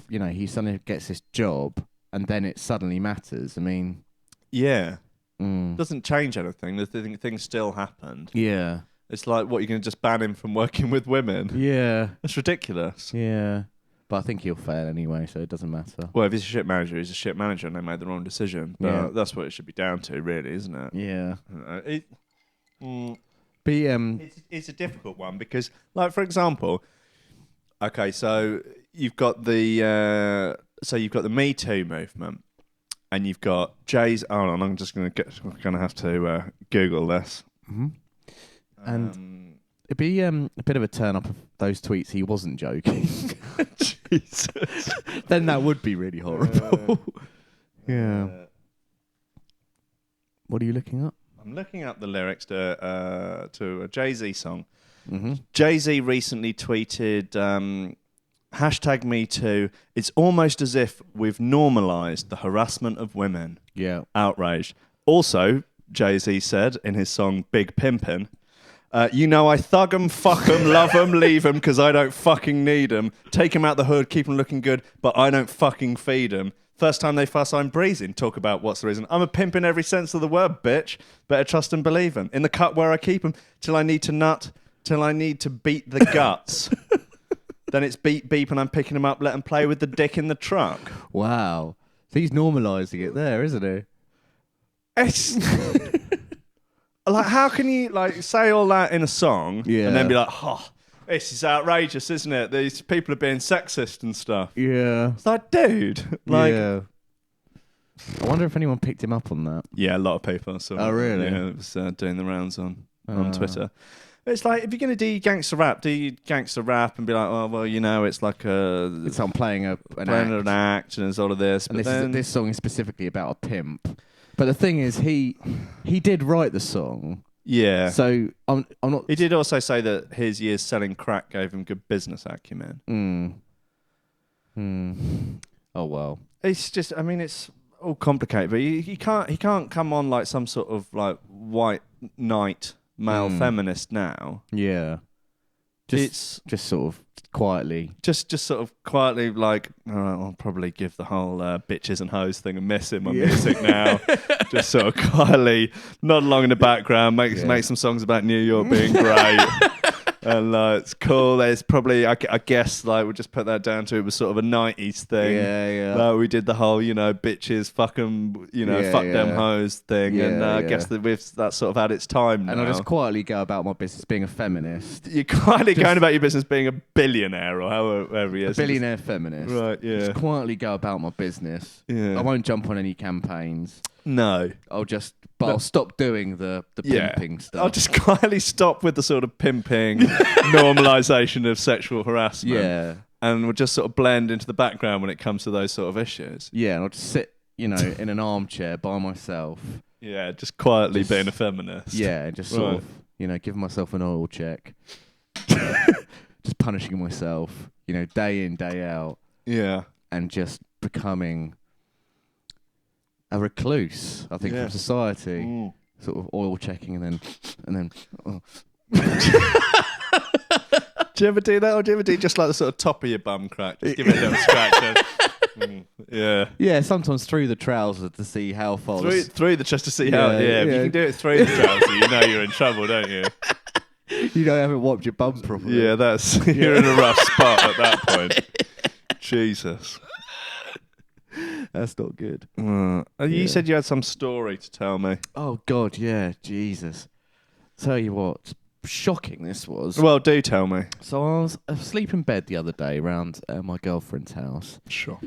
Speaker 2: he suddenly gets this job and then it suddenly matters. I mean...
Speaker 1: Yeah. Doesn't change anything. The things still happened.
Speaker 2: Yeah.
Speaker 1: It's like, what, you're going to just ban him from working with women?
Speaker 2: Yeah.
Speaker 1: That's ridiculous.
Speaker 2: Yeah. But I think he'll fail anyway, so it doesn't matter.
Speaker 1: Well, if he's a shit manager, he's a shit manager, and they made the wrong decision. But that's what it should be down to, really, isn't it?
Speaker 2: Yeah.
Speaker 1: It's a difficult one because, like, for example, okay, so you've got the Me Too movement, and you've got Jay's. Hold on, I'm gonna have to Google this.
Speaker 2: Mm-hmm. And it'd be a bit of a turn up of those tweets he wasn't joking. Jesus. Then that would be really horrible. Yeah. What are you looking up?
Speaker 1: I'm looking up the lyrics to a Jay-Z song.
Speaker 2: Mm-hmm.
Speaker 1: Jay-Z recently tweeted, #MeToo. It's almost as if we've normalised the harassment of women.
Speaker 2: Yeah.
Speaker 1: Outraged. Also, Jay-Z said in his song Big Pimpin', I thug 'em, fuck 'em, love 'em, leave 'em, because I don't fucking need 'em. Take 'em out the hood, keep 'em looking good, but I don't fucking feed 'em. First time they fuss, I'm breezing. Talk about what's the reason. I'm a pimp in every sense of the word, bitch. Better trust and believe 'em. In the cut where I keep 'em, till I need to nut, till I need to beat the guts. Then it's beep, beep, and I'm picking 'em up, let 'em play with the dick in the truck.
Speaker 2: Wow. So he's normalising it there, isn't he?
Speaker 1: It's... Like, how can you say all that in a song and then be like, "Oh, this is outrageous, isn't it? These people are being sexist and stuff."
Speaker 2: Yeah.
Speaker 1: It's like, dude,
Speaker 2: yeah. I wonder if anyone picked him up on that.
Speaker 1: Yeah, a lot of people.
Speaker 2: Oh, really?
Speaker 1: Yeah, it was doing the rounds on Twitter. It's like, if you're going to do gangster rap and be like, "Oh, well, it's like
Speaker 2: it's I'm playing an
Speaker 1: act and there's all of this."
Speaker 2: And
Speaker 1: but
Speaker 2: this song is specifically about a pimp. But the thing is, he did write the song.
Speaker 1: Yeah.
Speaker 2: So I'm not.
Speaker 1: He did also say that his years selling crack gave him good business acumen.
Speaker 2: Oh well.
Speaker 1: It's just, I mean, it's all complicated, but he can't come on like some sort of like white knight male feminist now.
Speaker 2: Yeah. Just sort of quietly.
Speaker 1: Just sort of quietly, like, I'll probably give the whole bitches and hoes thing a miss in my music now. Just sort of quietly nod along in the background, make some songs about New York being great. And it's cool. There's probably, I guess, like, we'll just put that down to it was sort of a 90s thing.
Speaker 2: Yeah.
Speaker 1: Like, we did the whole, bitches, fuck them, fuck them hoes thing. And I guess that's sort of had its time now.
Speaker 2: And I just quietly go about my business being a feminist.
Speaker 1: You're quietly going about your business being a billionaire or however he is.
Speaker 2: A billionaire feminist.
Speaker 1: Right, yeah.
Speaker 2: Just quietly go about my business.
Speaker 1: Yeah.
Speaker 2: I won't jump on any campaigns.
Speaker 1: No.
Speaker 2: I'll stop doing the pimping stuff.
Speaker 1: I'll just quietly stop with the sort of pimping, normalisation of sexual harassment.
Speaker 2: Yeah.
Speaker 1: And we'll just sort of blend into the background when it comes to those sort of issues.
Speaker 2: Yeah, and I'll just sit, in an armchair by myself.
Speaker 1: Yeah, just quietly being a feminist.
Speaker 2: Yeah, and just sort of, giving myself an oil check. Just punishing myself, day in, day out.
Speaker 1: Yeah.
Speaker 2: And just becoming a recluse, I think, from society. Sort of oil checking and then. Oh.
Speaker 1: Do you ever do that, or do you ever do just like the sort of top of your bum crack? Just give it a little scratch. Yeah.
Speaker 2: Yeah, sometimes through the trousers to see how far.
Speaker 1: Through the chest to see how. Yeah, if you can do it through the trousers, you're in trouble, don't you?
Speaker 2: You haven't wiped your bum properly.
Speaker 1: Yeah, you're in a rough spot at that point. Jesus.
Speaker 2: That's not good.
Speaker 1: You said you had some story to tell me.
Speaker 2: Oh, God, yeah. Jesus. Tell you what, shocking this was.
Speaker 1: Well, do tell me.
Speaker 2: So I was asleep in bed the other day around my girlfriend's house.
Speaker 1: Sure.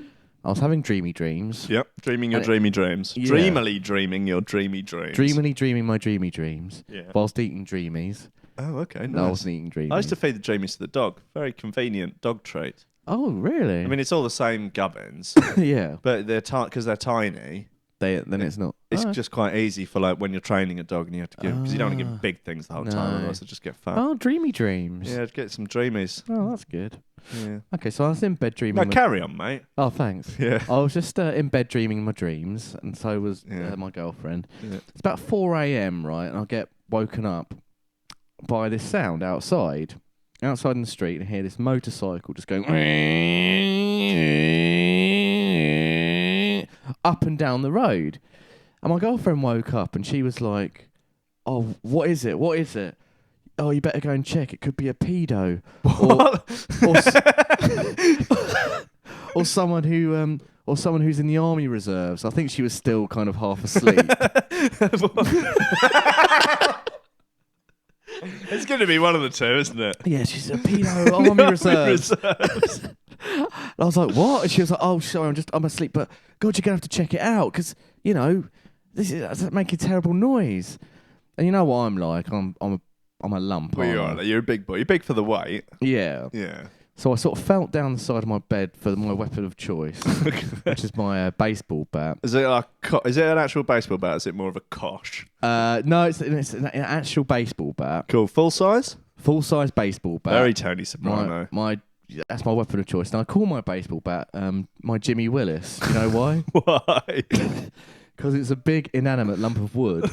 Speaker 2: I was having dreamy dreams.
Speaker 1: Yep, dreaming your dreamy dreams. Yeah. Dreamily dreaming your dreamy dreams.
Speaker 2: Dreamily dreaming my dreamy dreams.
Speaker 1: Yeah.
Speaker 2: Whilst eating dreamies.
Speaker 1: Oh, okay, nice.
Speaker 2: No, I wasn't eating dreamies.
Speaker 1: I used to feed the dreamies to the dog. Very convenient dog trait.
Speaker 2: Oh, really?
Speaker 1: I mean, it's all the same gubbins.
Speaker 2: Yeah.
Speaker 1: But because they're tiny.
Speaker 2: Then it's not.
Speaker 1: It's just quite easy for like when you're training a dog and you have to give because you don't want to give big things the whole time, otherwise they just get fat.
Speaker 2: Oh, dreamy dreams.
Speaker 1: Yeah, get some dreamies.
Speaker 2: Oh, that's good.
Speaker 1: Yeah.
Speaker 2: Okay, so I was in bed dreaming.
Speaker 1: No, carry on, mate.
Speaker 2: Oh, thanks.
Speaker 1: Yeah.
Speaker 2: I was just in bed dreaming my dreams, and so was my girlfriend. Yeah. It's about 4 a.m, right, and I get woken up by this sound outside in the street, and hear this motorcycle just going up and down the road. And my girlfriend woke up and she was like, "Oh, what is it? What is it? Oh, you better go and check. It could be a pedo." Or someone who's in the army reserves. I think she was still kind of half asleep.
Speaker 1: It's going to be one of the two, isn't it?
Speaker 2: Yeah, she's a pedo army reserves. I was like, "What?" And she was like, "Oh, sorry, I'm asleep, but God, you're gonna have to check it out because this is making terrible noise." And you know what I'm like? I'm a lump.
Speaker 1: Well, you're a big boy. You're big for the weight.
Speaker 2: Yeah.
Speaker 1: Yeah.
Speaker 2: So I sort of felt down the side of my bed for my weapon of choice, which is my baseball bat.
Speaker 1: Is it an actual baseball bat? Or is it more of a kosh?
Speaker 2: No, it's an actual baseball bat.
Speaker 1: Cool. Full size?
Speaker 2: Full size baseball bat.
Speaker 1: Very Tony Soprano.
Speaker 2: That's my weapon of choice. Now I call my baseball bat my Jimmy Willis. You know why?
Speaker 1: Why?
Speaker 2: Because it's a big inanimate lump of wood.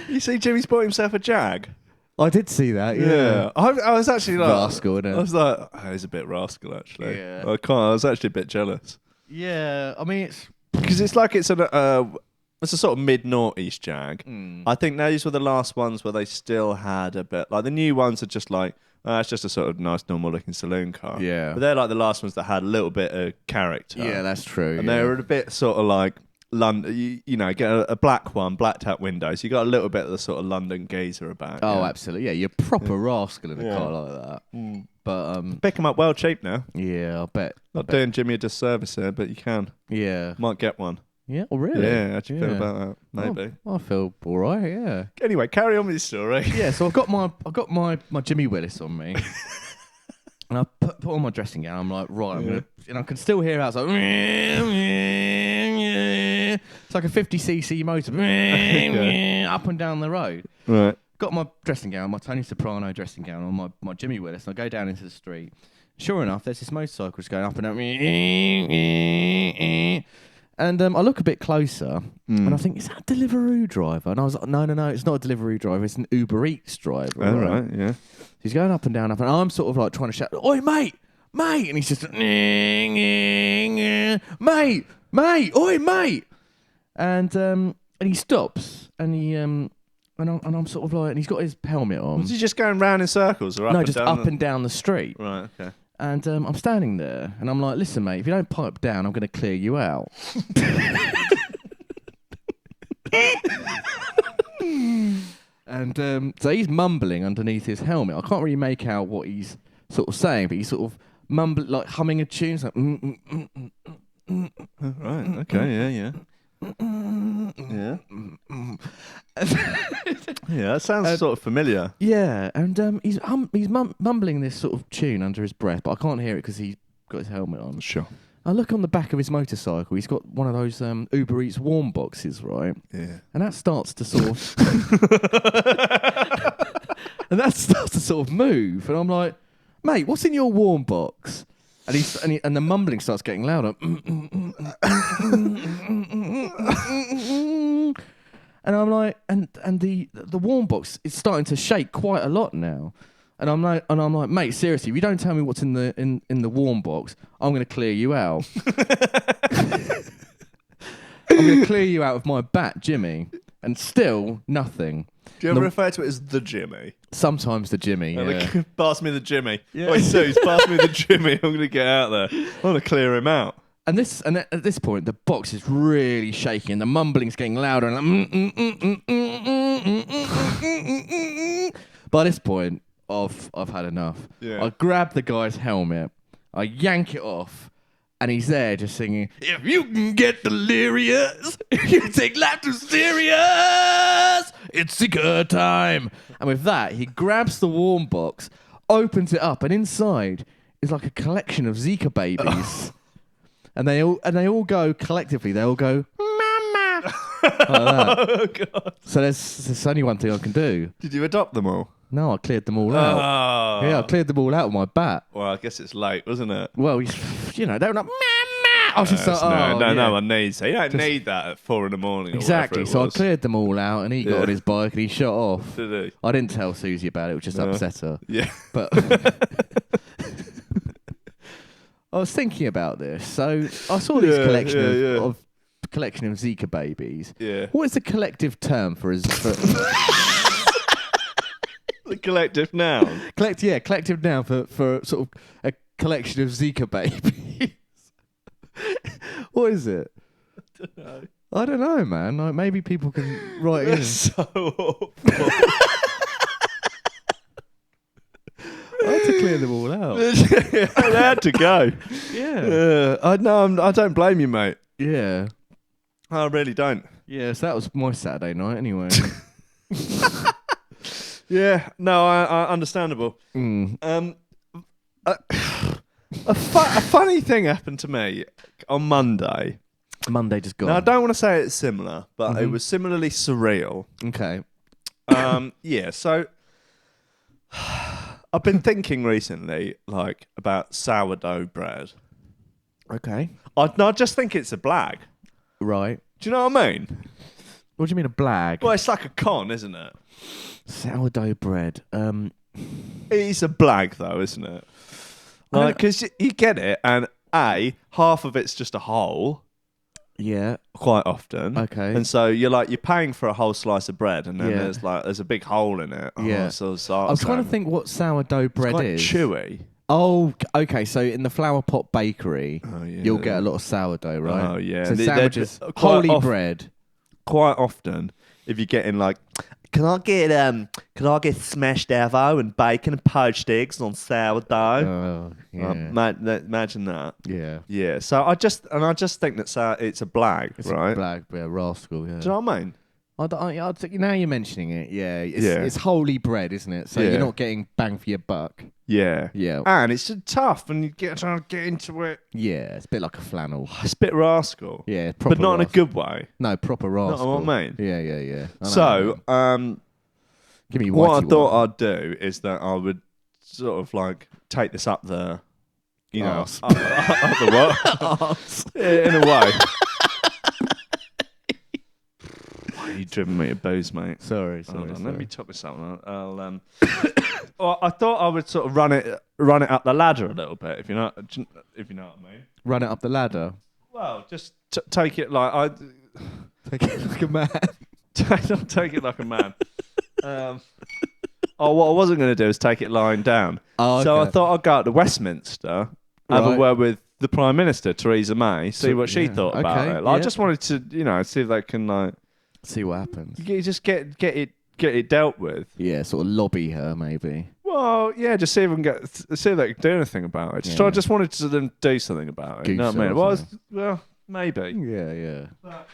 Speaker 1: You see, Jimmy's bought himself a Jag.
Speaker 2: I did see that. Yeah.
Speaker 1: I was actually like
Speaker 2: rascal. Isn't it?
Speaker 1: I was like, he's a bit rascal actually.
Speaker 2: Yeah.
Speaker 1: I was actually a bit jealous.
Speaker 2: Yeah. I mean, it's
Speaker 1: because it's like it's a sort of mid-noughties Jag. I think those were the last ones where they still had a bit like the new ones are just like it's just a sort of nice normal looking saloon car.
Speaker 2: Yeah.
Speaker 1: But they're like the last ones that had a little bit of character.
Speaker 2: Yeah, that's true.
Speaker 1: And they were a bit sort of like London, get a black one, black tap windows. You got a little bit of the sort of London geezer about.
Speaker 2: Oh, yeah. Absolutely. Yeah, you're proper rascal in a car like that. But
Speaker 1: pick them up well cheap now.
Speaker 2: Yeah, I bet.
Speaker 1: Not doing Jimmy a disservice here, but you can.
Speaker 2: Yeah.
Speaker 1: Might get one.
Speaker 2: Yeah, oh really?
Speaker 1: Yeah, how do you feel about that? Maybe.
Speaker 2: I feel all right. Yeah.
Speaker 1: Anyway, carry on with your story.
Speaker 2: Yeah, so I've got my Jimmy Willis on me. And I put on my dressing gown. I'm like, right, I'm gonna, and I can still hear outside. It's like a 50cc motor up and down the road.
Speaker 1: Right.
Speaker 2: Got my dressing gown, my Tony Soprano dressing gown on my Jimmy Willis, and I go down into the street. Sure enough, there's this motorcycle just going up and down. And I look a bit closer, and I think, is that a Deliveroo driver? And I was like, no, it's not a Deliveroo driver. It's an Uber Eats driver.
Speaker 1: Oh, right, yeah.
Speaker 2: He's going up and down, and I'm sort of like trying to shout, "Oi, mate! And he's just, mate, oi, mate! And he stops, and I'm sort of like, and he's got his helmet on.
Speaker 1: Was he just going round in circles, or
Speaker 2: just up and down the street?
Speaker 1: Right, okay.
Speaker 2: And I'm standing there, and I'm like, listen, mate, if you don't pipe down, I'm going to clear you out. And so he's mumbling underneath his helmet. I can't really make out what he's sort of saying, but he's sort of mumbling, like humming a tune. Like,
Speaker 1: right, okay, yeah. Yeah. Yeah, that sounds sort of familiar.
Speaker 2: Yeah, and he's mumbling this sort of tune under his breath, but I can't hear it because he's got his helmet on.
Speaker 1: Sure.
Speaker 2: I look on the back of his motorcycle. He's got one of those Uber Eats warm boxes, right?
Speaker 1: Yeah.
Speaker 2: And that starts to sort of move, and I'm like, mate, what's in your warm box? And the mumbling starts getting louder. And I'm like, and the warm box is starting to shake quite a lot now. And I'm like, mate, seriously, if you don't tell me what's in the warm box, I'm going to clear you out. I'm going to clear you out of my bat, Jimmy. And still nothing.
Speaker 1: Do you ever refer to it as the Jimmy?
Speaker 2: Sometimes the Jimmy, yeah.
Speaker 1: Pass me the Jimmy.
Speaker 2: Yeah.
Speaker 1: Oi, Suze, pass me the Jimmy. I'm going to get out there. I want to clear him out.
Speaker 2: And at this point, the box is really shaking. The mumbling's getting louder. And by this point, I've had enough.
Speaker 1: Yeah.
Speaker 2: I grab the guy's helmet. I yank it off. And he's there just singing, if you can get delirious, if you take life too serious, it's seeker time. And with that, he grabs the warm box, opens it up, and inside is like a collection of Zika babies. And they all go collectively. They all go, "Mama!" Like that.
Speaker 1: Oh, God.
Speaker 2: So there's only one thing I can do.
Speaker 1: Did you adopt them all?
Speaker 2: No, I cleared them all out.
Speaker 1: Oh.
Speaker 2: Yeah, I cleared them all out with my bat.
Speaker 1: Well, I guess it's late, wasn't it?
Speaker 2: Well, they were like, "Mama!" I was just like,
Speaker 1: no one needs it. You don't need that at 4 a.m.
Speaker 2: Exactly. So I cleared them all out, and he got on his bike and he shot off.
Speaker 1: Did he?
Speaker 2: I didn't tell Susie about it, which just upset her.
Speaker 1: Yeah.
Speaker 2: But I was thinking about this. So I saw this collection of Zika babies.
Speaker 1: Yeah.
Speaker 2: What is the collective term for
Speaker 1: The collective noun.
Speaker 2: Collective noun for sort of a collection of Zika babies. What is it? I don't know, man. Like, maybe people can write in.
Speaker 1: So awful.
Speaker 2: I had to clear them all out.
Speaker 1: I had to go.
Speaker 2: Yeah.
Speaker 1: I don't blame you, mate.
Speaker 2: Yeah.
Speaker 1: I really don't.
Speaker 2: Yeah, so that was my Saturday night anyway.
Speaker 1: Yeah, no, I understandable. A funny thing happened to me on Monday.
Speaker 2: Monday just gone.
Speaker 1: Now, I don't want to say it's similar, but it was similarly surreal.
Speaker 2: Okay.
Speaker 1: Yeah, so I've been thinking recently, like, about sourdough bread.
Speaker 2: Okay.
Speaker 1: I just think it's a blag.
Speaker 2: Right.
Speaker 1: Do you know what I mean?
Speaker 2: What do you mean a blag?
Speaker 1: Well, it's like a con, isn't it?
Speaker 2: Sourdough bread.
Speaker 1: It's a blag, though, isn't it? Like, because you get it, and half of it's just a hole.
Speaker 2: Yeah.
Speaker 1: Quite often.
Speaker 2: Okay.
Speaker 1: And so you're paying for a whole slice of bread, and then there's a big hole in it.
Speaker 2: Yeah.
Speaker 1: So
Speaker 2: I'm trying to think what sourdough bread is.
Speaker 1: It's quite chewy.
Speaker 2: Oh, okay. So in the Flower Pot Bakery, you'll get a lot of sourdough, right?
Speaker 1: Oh, yeah.
Speaker 2: So sandwiches, holy bread.
Speaker 1: Quite often, if you're getting like, can I get smashed avo and bacon and poached eggs on sourdough?
Speaker 2: Oh, yeah.
Speaker 1: Imagine that.
Speaker 2: Yeah.
Speaker 1: Yeah. So I just think that it's a blag,
Speaker 2: It's
Speaker 1: right?
Speaker 2: a blag, yeah, rascal. Yeah.
Speaker 1: Do you know what I mean?
Speaker 2: Now you're mentioning it. Yeah. It's holy bread, isn't it? So you're not getting bang for your buck.
Speaker 1: Yeah.
Speaker 2: Yeah.
Speaker 1: And it's just tough, and you trying to get into it.
Speaker 2: Yeah, it's a bit like a flannel.
Speaker 1: It's a bit rascal.
Speaker 2: Yeah, proper
Speaker 1: but not in a
Speaker 2: rascal.
Speaker 1: good way.
Speaker 2: No, proper rascal.
Speaker 1: Not what I mean.
Speaker 2: Yeah.
Speaker 1: So,
Speaker 2: give me
Speaker 1: what I thought I'd do is that I would sort of like take this up the, up the what?
Speaker 2: Arse.
Speaker 1: In a way. You've driven me to booze, mate.
Speaker 2: Sorry.
Speaker 1: Let me top this up. I'll well, I thought I would sort of run it up the ladder a little bit, if you know what I mean.
Speaker 2: Run it up the ladder.
Speaker 1: Well, just take it like
Speaker 2: Take it like a man.
Speaker 1: take it like a man. What I wasn't going to do is take it lying down.
Speaker 2: Oh, okay.
Speaker 1: So I thought I'd go out to Westminster, have a word with the Prime Minister, Theresa May, see what she thought about it. I just wanted to, see if they can
Speaker 2: see what happens.
Speaker 1: Just get it dealt with.
Speaker 2: Yeah, sort of lobby her maybe.
Speaker 1: Well, yeah, just see if they can do anything about it. I just wanted to then do something about it. You know what I mean? Well, maybe.
Speaker 2: Yeah.
Speaker 1: But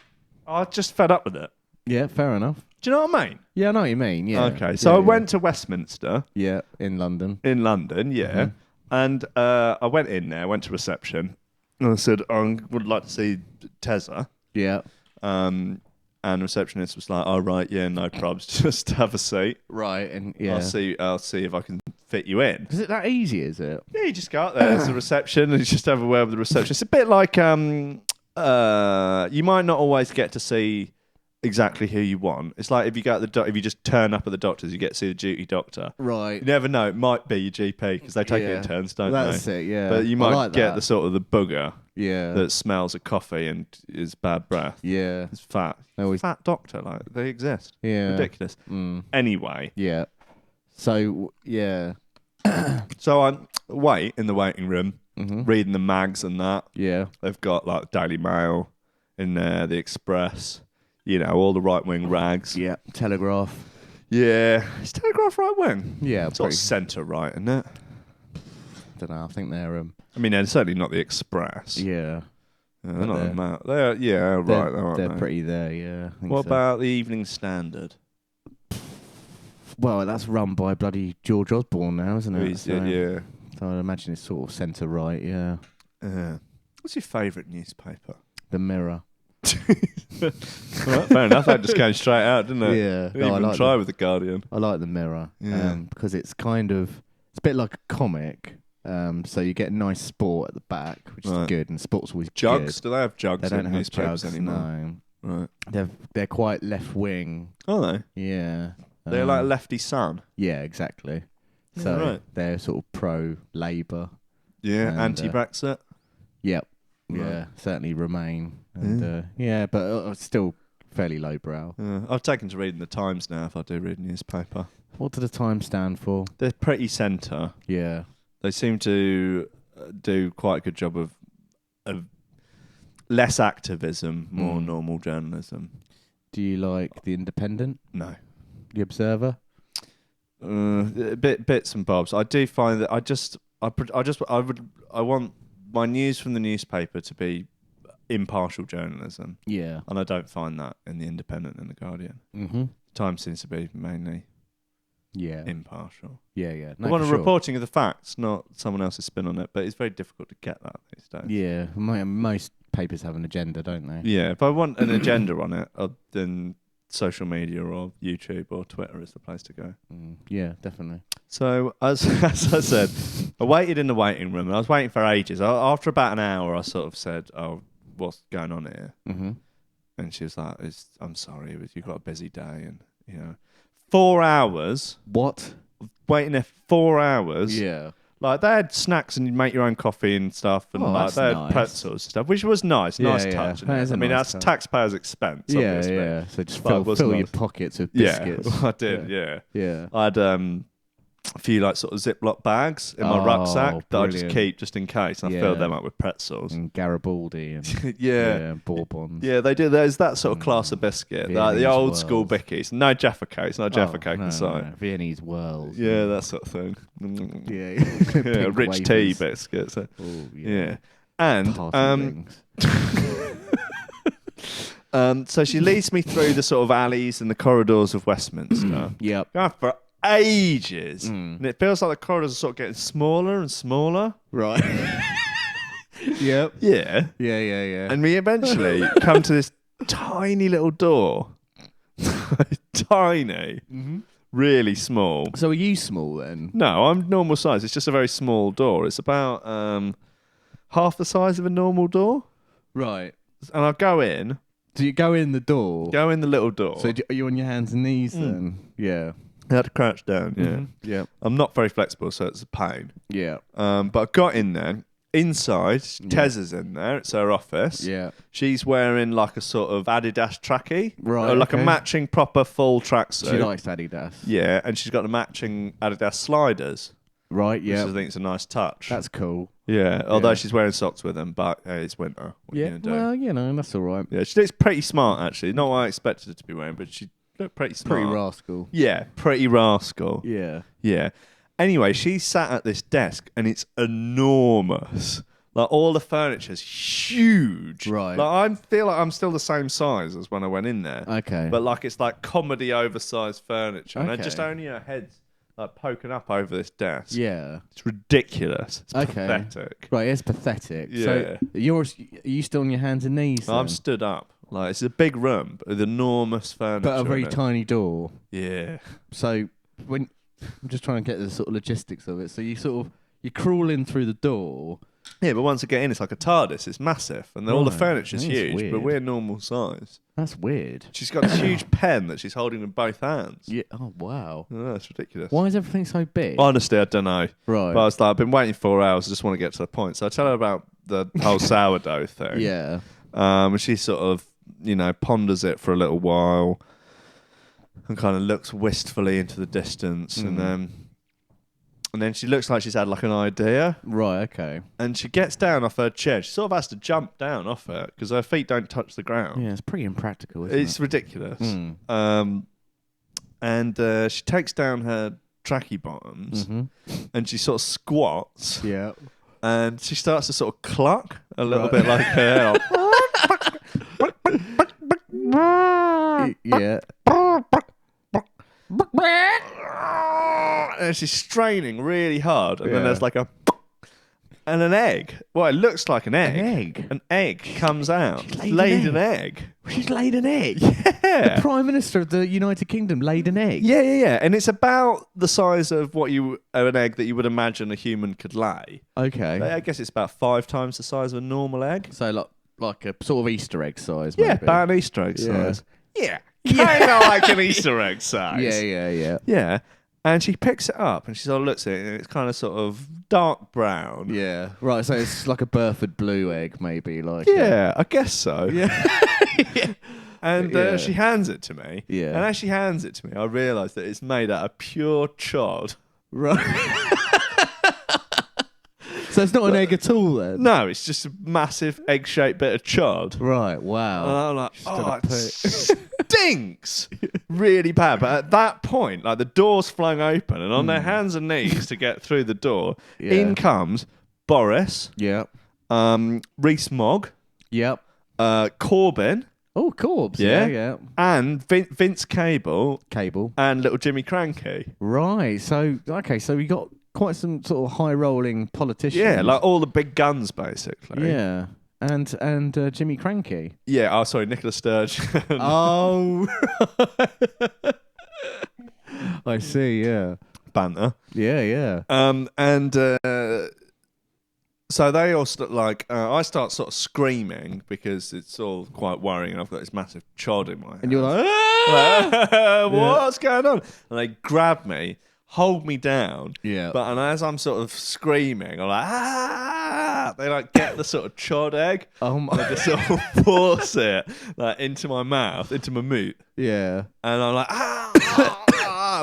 Speaker 1: I just fed up with it.
Speaker 2: Yeah, fair enough.
Speaker 1: Do you know what I mean?
Speaker 2: Yeah, I know what you mean. Yeah.
Speaker 1: Okay, so I went to Westminster.
Speaker 2: Yeah, in London.
Speaker 1: Yeah. Mm-hmm. And I went in there, went to reception, and I said, I would like to see Tessa.
Speaker 2: Yeah.
Speaker 1: And the receptionist was like, "Oh right, yeah, no problems. Just have a seat."
Speaker 2: Right, and yeah,
Speaker 1: I'll see if I can fit you in.
Speaker 2: Is it that easy? Is it?
Speaker 1: Yeah, you just go out there. There's a reception, and you just have a word with the reception. It's a bit like you might not always get to see exactly who you want. It's like if you go at if you just turn up at the doctor's, you get to see the duty doctor.
Speaker 2: Right.
Speaker 1: You never know. It might be your GP because they take it in turns, don't they?
Speaker 2: That's it. Yeah.
Speaker 1: But you might get the sort of the booger.
Speaker 2: Yeah.
Speaker 1: That smells of coffee and is bad breath.
Speaker 2: Yeah.
Speaker 1: It's fat. Fat doctor, like they exist.
Speaker 2: Yeah.
Speaker 1: Ridiculous. Anyway.
Speaker 2: Yeah. So yeah.
Speaker 1: So I wait in the waiting room, reading the mags and that.
Speaker 2: Yeah.
Speaker 1: They've got like Daily Mail in there, the Express. All the right wing rags.
Speaker 2: Yeah. Telegraph.
Speaker 1: Yeah. Is Telegraph right wing?
Speaker 2: Yeah.
Speaker 1: Sort of centre right, isn't it?
Speaker 2: Don't know. I think they're
Speaker 1: I mean, they're certainly not the Express.
Speaker 2: Yeah.
Speaker 1: They're not the Mail. They're
Speaker 2: pretty there. Yeah.
Speaker 1: What about the Evening Standard?
Speaker 2: Well, that's run by bloody George Osborne now, isn't it?
Speaker 1: Yeah.
Speaker 2: So I imagine it's sort of centre right. Yeah.
Speaker 1: What's your favourite newspaper?
Speaker 2: The Mirror.
Speaker 1: Right, fair enough. That just came straight out, didn't it?
Speaker 2: Yeah.
Speaker 1: Didn't even try with the Guardian.
Speaker 2: I like the Mirror.
Speaker 1: Yeah.
Speaker 2: Because it's it's a bit like a comic. So you get nice sport at the back, which is good, and sport's always
Speaker 1: jugs.
Speaker 2: Good.
Speaker 1: Do they have jugs?
Speaker 2: They don't have
Speaker 1: newspapers
Speaker 2: jugs
Speaker 1: anymore.
Speaker 2: No.
Speaker 1: Right.
Speaker 2: They're quite left wing.
Speaker 1: Are they?
Speaker 2: Yeah.
Speaker 1: They're like Lefty Sun.
Speaker 2: Yeah, exactly. So they're sort of pro Labour.
Speaker 1: Yeah. Anti-Brexit.
Speaker 2: Yep.
Speaker 1: Right.
Speaker 2: Yeah. Certainly Remain. And but still fairly lowbrow.
Speaker 1: I've taken to reading the Times now. If I do read a newspaper.
Speaker 2: What do the Times stand for?
Speaker 1: They're pretty centre.
Speaker 2: Yeah.
Speaker 1: They seem to do quite a good job of less activism, more normal journalism. Do
Speaker 2: you like The Independent?
Speaker 1: No.
Speaker 2: The Observer?
Speaker 1: Bits and bobs. I do find that I want my news from the newspaper to be impartial journalism.
Speaker 2: Yeah.
Speaker 1: And I don't find that in The Independent and The Guardian.
Speaker 2: Mm-hmm.
Speaker 1: Times seems to be mainly impartial.
Speaker 2: Yeah.
Speaker 1: No, I want a reporting of the facts, not someone else's spin on it, but it's very difficult to get that these days.
Speaker 2: Yeah. Most papers have an agenda, don't they?
Speaker 1: Yeah. If I want an agenda on it, then social media or YouTube or Twitter is the place to go.
Speaker 2: Yeah, definitely.
Speaker 1: So, as I said, I waited in the waiting room, and I was waiting for ages. After about an hour, I sort of said, "Oh, what's going on here?"
Speaker 2: Mm-hmm.
Speaker 1: And she was like, "I'm sorry, you've got a busy day." And, 4 hours.
Speaker 2: What?
Speaker 1: Waiting there 4 hours.
Speaker 2: Yeah.
Speaker 1: Like, they had snacks and you'd make your own coffee and stuff. And they had pretzels and stuff, which was nice. Nice touch. That's taxpayers' expense, obviously.
Speaker 2: Yeah. So just fill your pockets with biscuits.
Speaker 1: Yeah, I did,
Speaker 2: Yeah.
Speaker 1: I had a few like sort of Ziploc bags in my rucksack that I just keep just in case. And I filled them up with pretzels.
Speaker 2: And Garibaldi and Bourbons.
Speaker 1: Yeah, they do. There's that sort of class of biscuit. Like the old school Bickies. No Jaffa cakes, no Jaffa cake inside.
Speaker 2: No. Viennese whirls.
Speaker 1: Yeah, that sort of thing.
Speaker 2: Yeah.
Speaker 1: Rich tea biscuits. Yeah. And so she leads me through the sort of alleys and the corridors of Westminster.
Speaker 2: Yep.
Speaker 1: Going for ages. And it feels like the corridors are sort of getting smaller and smaller.
Speaker 2: Right. Yep.
Speaker 1: Yeah.
Speaker 2: Yeah.
Speaker 1: And we eventually come to this tiny little door. Tiny.
Speaker 2: Mm-hmm.
Speaker 1: Really small.
Speaker 2: So are you small then?
Speaker 1: No, I'm normal size. It's just a very small door. It's about half the size of a normal door.
Speaker 2: Right.
Speaker 1: And I go in
Speaker 2: Do you go in the door?
Speaker 1: Go in the little door.
Speaker 2: So are you on your hands and knees then? Yeah.
Speaker 1: I had to crouch down, yeah.
Speaker 2: Mm-hmm. Yeah.
Speaker 1: I'm not very flexible, so it's a pain.
Speaker 2: Yeah.
Speaker 1: But I got in there. Inside, Tez is in there. It's her office.
Speaker 2: Yeah.
Speaker 1: She's wearing like a sort of Adidas trackie.
Speaker 2: Right.
Speaker 1: Or like a matching proper full tracksuit.
Speaker 2: She likes Adidas.
Speaker 1: Yeah, and she's got the matching Adidas sliders.
Speaker 2: Right, yeah.
Speaker 1: Which I think is a nice touch.
Speaker 2: That's cool.
Speaker 1: Yeah, although she's wearing socks with them, but hey, it's winter. What are you gonna do?
Speaker 2: Well, that's all right.
Speaker 1: Yeah, she looks pretty smart, actually. Not what I expected her to be wearing, but she looked pretty smart.
Speaker 2: Pretty rascal.
Speaker 1: Yeah, pretty rascal.
Speaker 2: Yeah.
Speaker 1: Yeah. Anyway, she's sat at this desk, and it's enormous. Like, all the furniture's huge.
Speaker 2: Right.
Speaker 1: Like, I feel like I'm still the same size as when I went in there.
Speaker 2: Okay.
Speaker 1: But, like, it's like comedy oversized furniture.
Speaker 2: Okay.
Speaker 1: And just only her head's, like, poking up over this desk.
Speaker 2: Yeah.
Speaker 1: It's ridiculous. It's pathetic.
Speaker 2: Right, it's pathetic.
Speaker 1: Yeah.
Speaker 2: So, are you still on your hands and knees then?
Speaker 1: I'm stood up. Like, it's a big room with enormous furniture.
Speaker 2: But a very
Speaker 1: in it.
Speaker 2: tiny door.
Speaker 1: Yeah.
Speaker 2: So, I'm just trying to get the sort of logistics of it. So, you crawl in through the door.
Speaker 1: Yeah, but once I get in, it's like a TARDIS. It's massive, and all the furniture's huge,
Speaker 2: weird.
Speaker 1: but we're normal size.
Speaker 2: That's weird.
Speaker 1: She's got this huge pen that she's holding with both hands.
Speaker 2: Yeah. Oh wow.
Speaker 1: Oh, that's ridiculous.
Speaker 2: Why is everything so big?
Speaker 1: Honestly, I don't know.
Speaker 2: Right.
Speaker 1: But I was like, I've been waiting 4 hours. I just want to get to the point. So I tell her about the whole sourdough thing.
Speaker 2: Yeah.
Speaker 1: And she sort of, ponders it for a little while, and kind of looks wistfully into the distance, and then she looks like she's had like an idea.
Speaker 2: Right, okay.
Speaker 1: And she gets down off her chair. She sort of has to jump down off it because her feet don't touch the ground.
Speaker 2: Yeah, it's pretty impractical, isn't
Speaker 1: It's ridiculous. And she takes down her tracky bottoms and she sort of squats.
Speaker 2: Yeah.
Speaker 1: And she starts to sort of cluck a little bit like her.
Speaker 2: Yeah.
Speaker 1: And she's straining really hard, and then
Speaker 2: Yeah.
Speaker 1: there's like and an egg. Well, it looks like an egg.
Speaker 2: An egg?
Speaker 1: An egg comes out.
Speaker 2: She's
Speaker 1: laid an egg.
Speaker 2: She's laid an egg?
Speaker 1: Yeah.
Speaker 2: The Prime Minister of the United Kingdom laid an egg?
Speaker 1: Yeah. And it's about the size of an egg that you would imagine a human could lay.
Speaker 2: Okay.
Speaker 1: I guess it's about 5 times the size of a normal egg.
Speaker 2: So like a sort of Easter egg size,
Speaker 1: Yeah,
Speaker 2: maybe.
Speaker 1: about an Easter egg
Speaker 2: Yeah.
Speaker 1: size. Yeah. Kind of like an Easter egg size.
Speaker 2: Yeah.
Speaker 1: Yeah. And she picks it up and she sort of looks at it and it's kind of sort of dark brown.
Speaker 2: Yeah. Right, so it's like a Burford blue egg, maybe. Like.
Speaker 1: Yeah, I guess so.
Speaker 2: Yeah.
Speaker 1: And she hands it to me.
Speaker 2: Yeah.
Speaker 1: And as she hands it to me, I realise that it's made out of pure chod.
Speaker 2: Right. So it's not an egg at all then?
Speaker 1: No, it's just a massive egg-shaped bit of chod.
Speaker 2: Right, wow.
Speaker 1: And I'm like, it stinks really bad. But at that point, like the door's flung open and on their hands and knees to get through the door, in comes Boris,
Speaker 2: Yep.
Speaker 1: Rees Mogg,
Speaker 2: Yep.
Speaker 1: Corbyn.
Speaker 2: Oh, Corbs. Yeah.
Speaker 1: And Vince Cable. And little Jimmy Cranky.
Speaker 2: Right. So we got quite some sort of high-rolling politicians.
Speaker 1: Yeah, like all the big guns, basically.
Speaker 2: Yeah. And Jimmy Cranky.
Speaker 1: Yeah, oh, sorry, Nicola Sturgeon.
Speaker 2: Oh. I see, yeah.
Speaker 1: Banter.
Speaker 2: Yeah.
Speaker 1: So they all I start sort of screaming because it's all quite worrying. I've got this massive chod in my hand.
Speaker 2: And you're like, ah!
Speaker 1: What's going on? And they grab me, hold me down.
Speaker 2: Yeah.
Speaker 1: And as I'm sort of screaming, I'm like, ah! They like get the sort of chod egg.
Speaker 2: Oh my.
Speaker 1: And they just sort of force it like into my mouth, into my moot.
Speaker 2: Yeah.
Speaker 1: And I'm like, ah!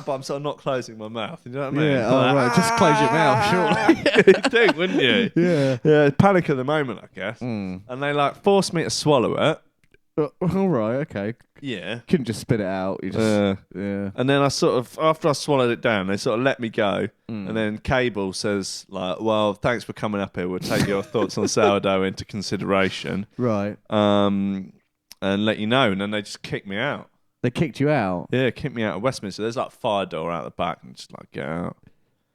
Speaker 1: But I'm sort of not closing my mouth. You know what I mean?
Speaker 2: Yeah, oh, right. Just close your mouth, surely.
Speaker 1: You'd think, wouldn't you?
Speaker 2: Yeah.
Speaker 1: Yeah, panic at the moment, I guess. And they force me to swallow it.
Speaker 2: All right, okay.
Speaker 1: Yeah.
Speaker 2: Couldn't just spit it out. You just, yeah.
Speaker 1: And then I sort of, after I swallowed it down, they sort of let me go. And then Cable says, well, thanks for coming up here. We'll take your thoughts on sourdough into consideration.
Speaker 2: Right.
Speaker 1: And let you know. And then they just kick me out.
Speaker 2: They kicked you out?
Speaker 1: Yeah, kicked me out of Westminster. There's like a fire door out the back and just get out.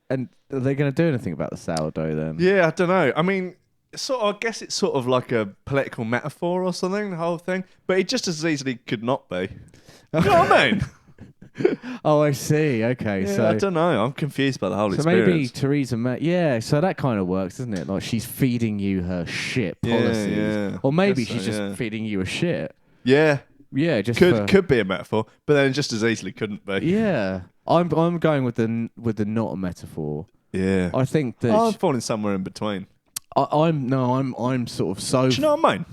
Speaker 2: And are they going to do anything about the sourdough then?
Speaker 1: Yeah, I don't know. I mean, I guess it's sort of like a political metaphor or something, the whole thing. But it just as easily could not be. You know what I mean?
Speaker 2: Oh, I see. Okay,
Speaker 1: Yeah,
Speaker 2: so
Speaker 1: I don't know. I'm confused by the whole
Speaker 2: so
Speaker 1: experience.
Speaker 2: maybe Theresa May. Yeah, so that kind of works, doesn't it? Like she's feeding you her shit policies,
Speaker 1: yeah.
Speaker 2: or maybe
Speaker 1: Guess so,
Speaker 2: she's just
Speaker 1: yeah.
Speaker 2: feeding you a shit.
Speaker 1: Yeah.
Speaker 2: Yeah, just
Speaker 1: could be a metaphor, but then just as easily couldn't be.
Speaker 2: Yeah, I'm going with the not a metaphor.
Speaker 1: Yeah.
Speaker 2: I think that
Speaker 1: I'm falling somewhere in between.
Speaker 2: I'm sort of so.
Speaker 1: Do you know what I mean?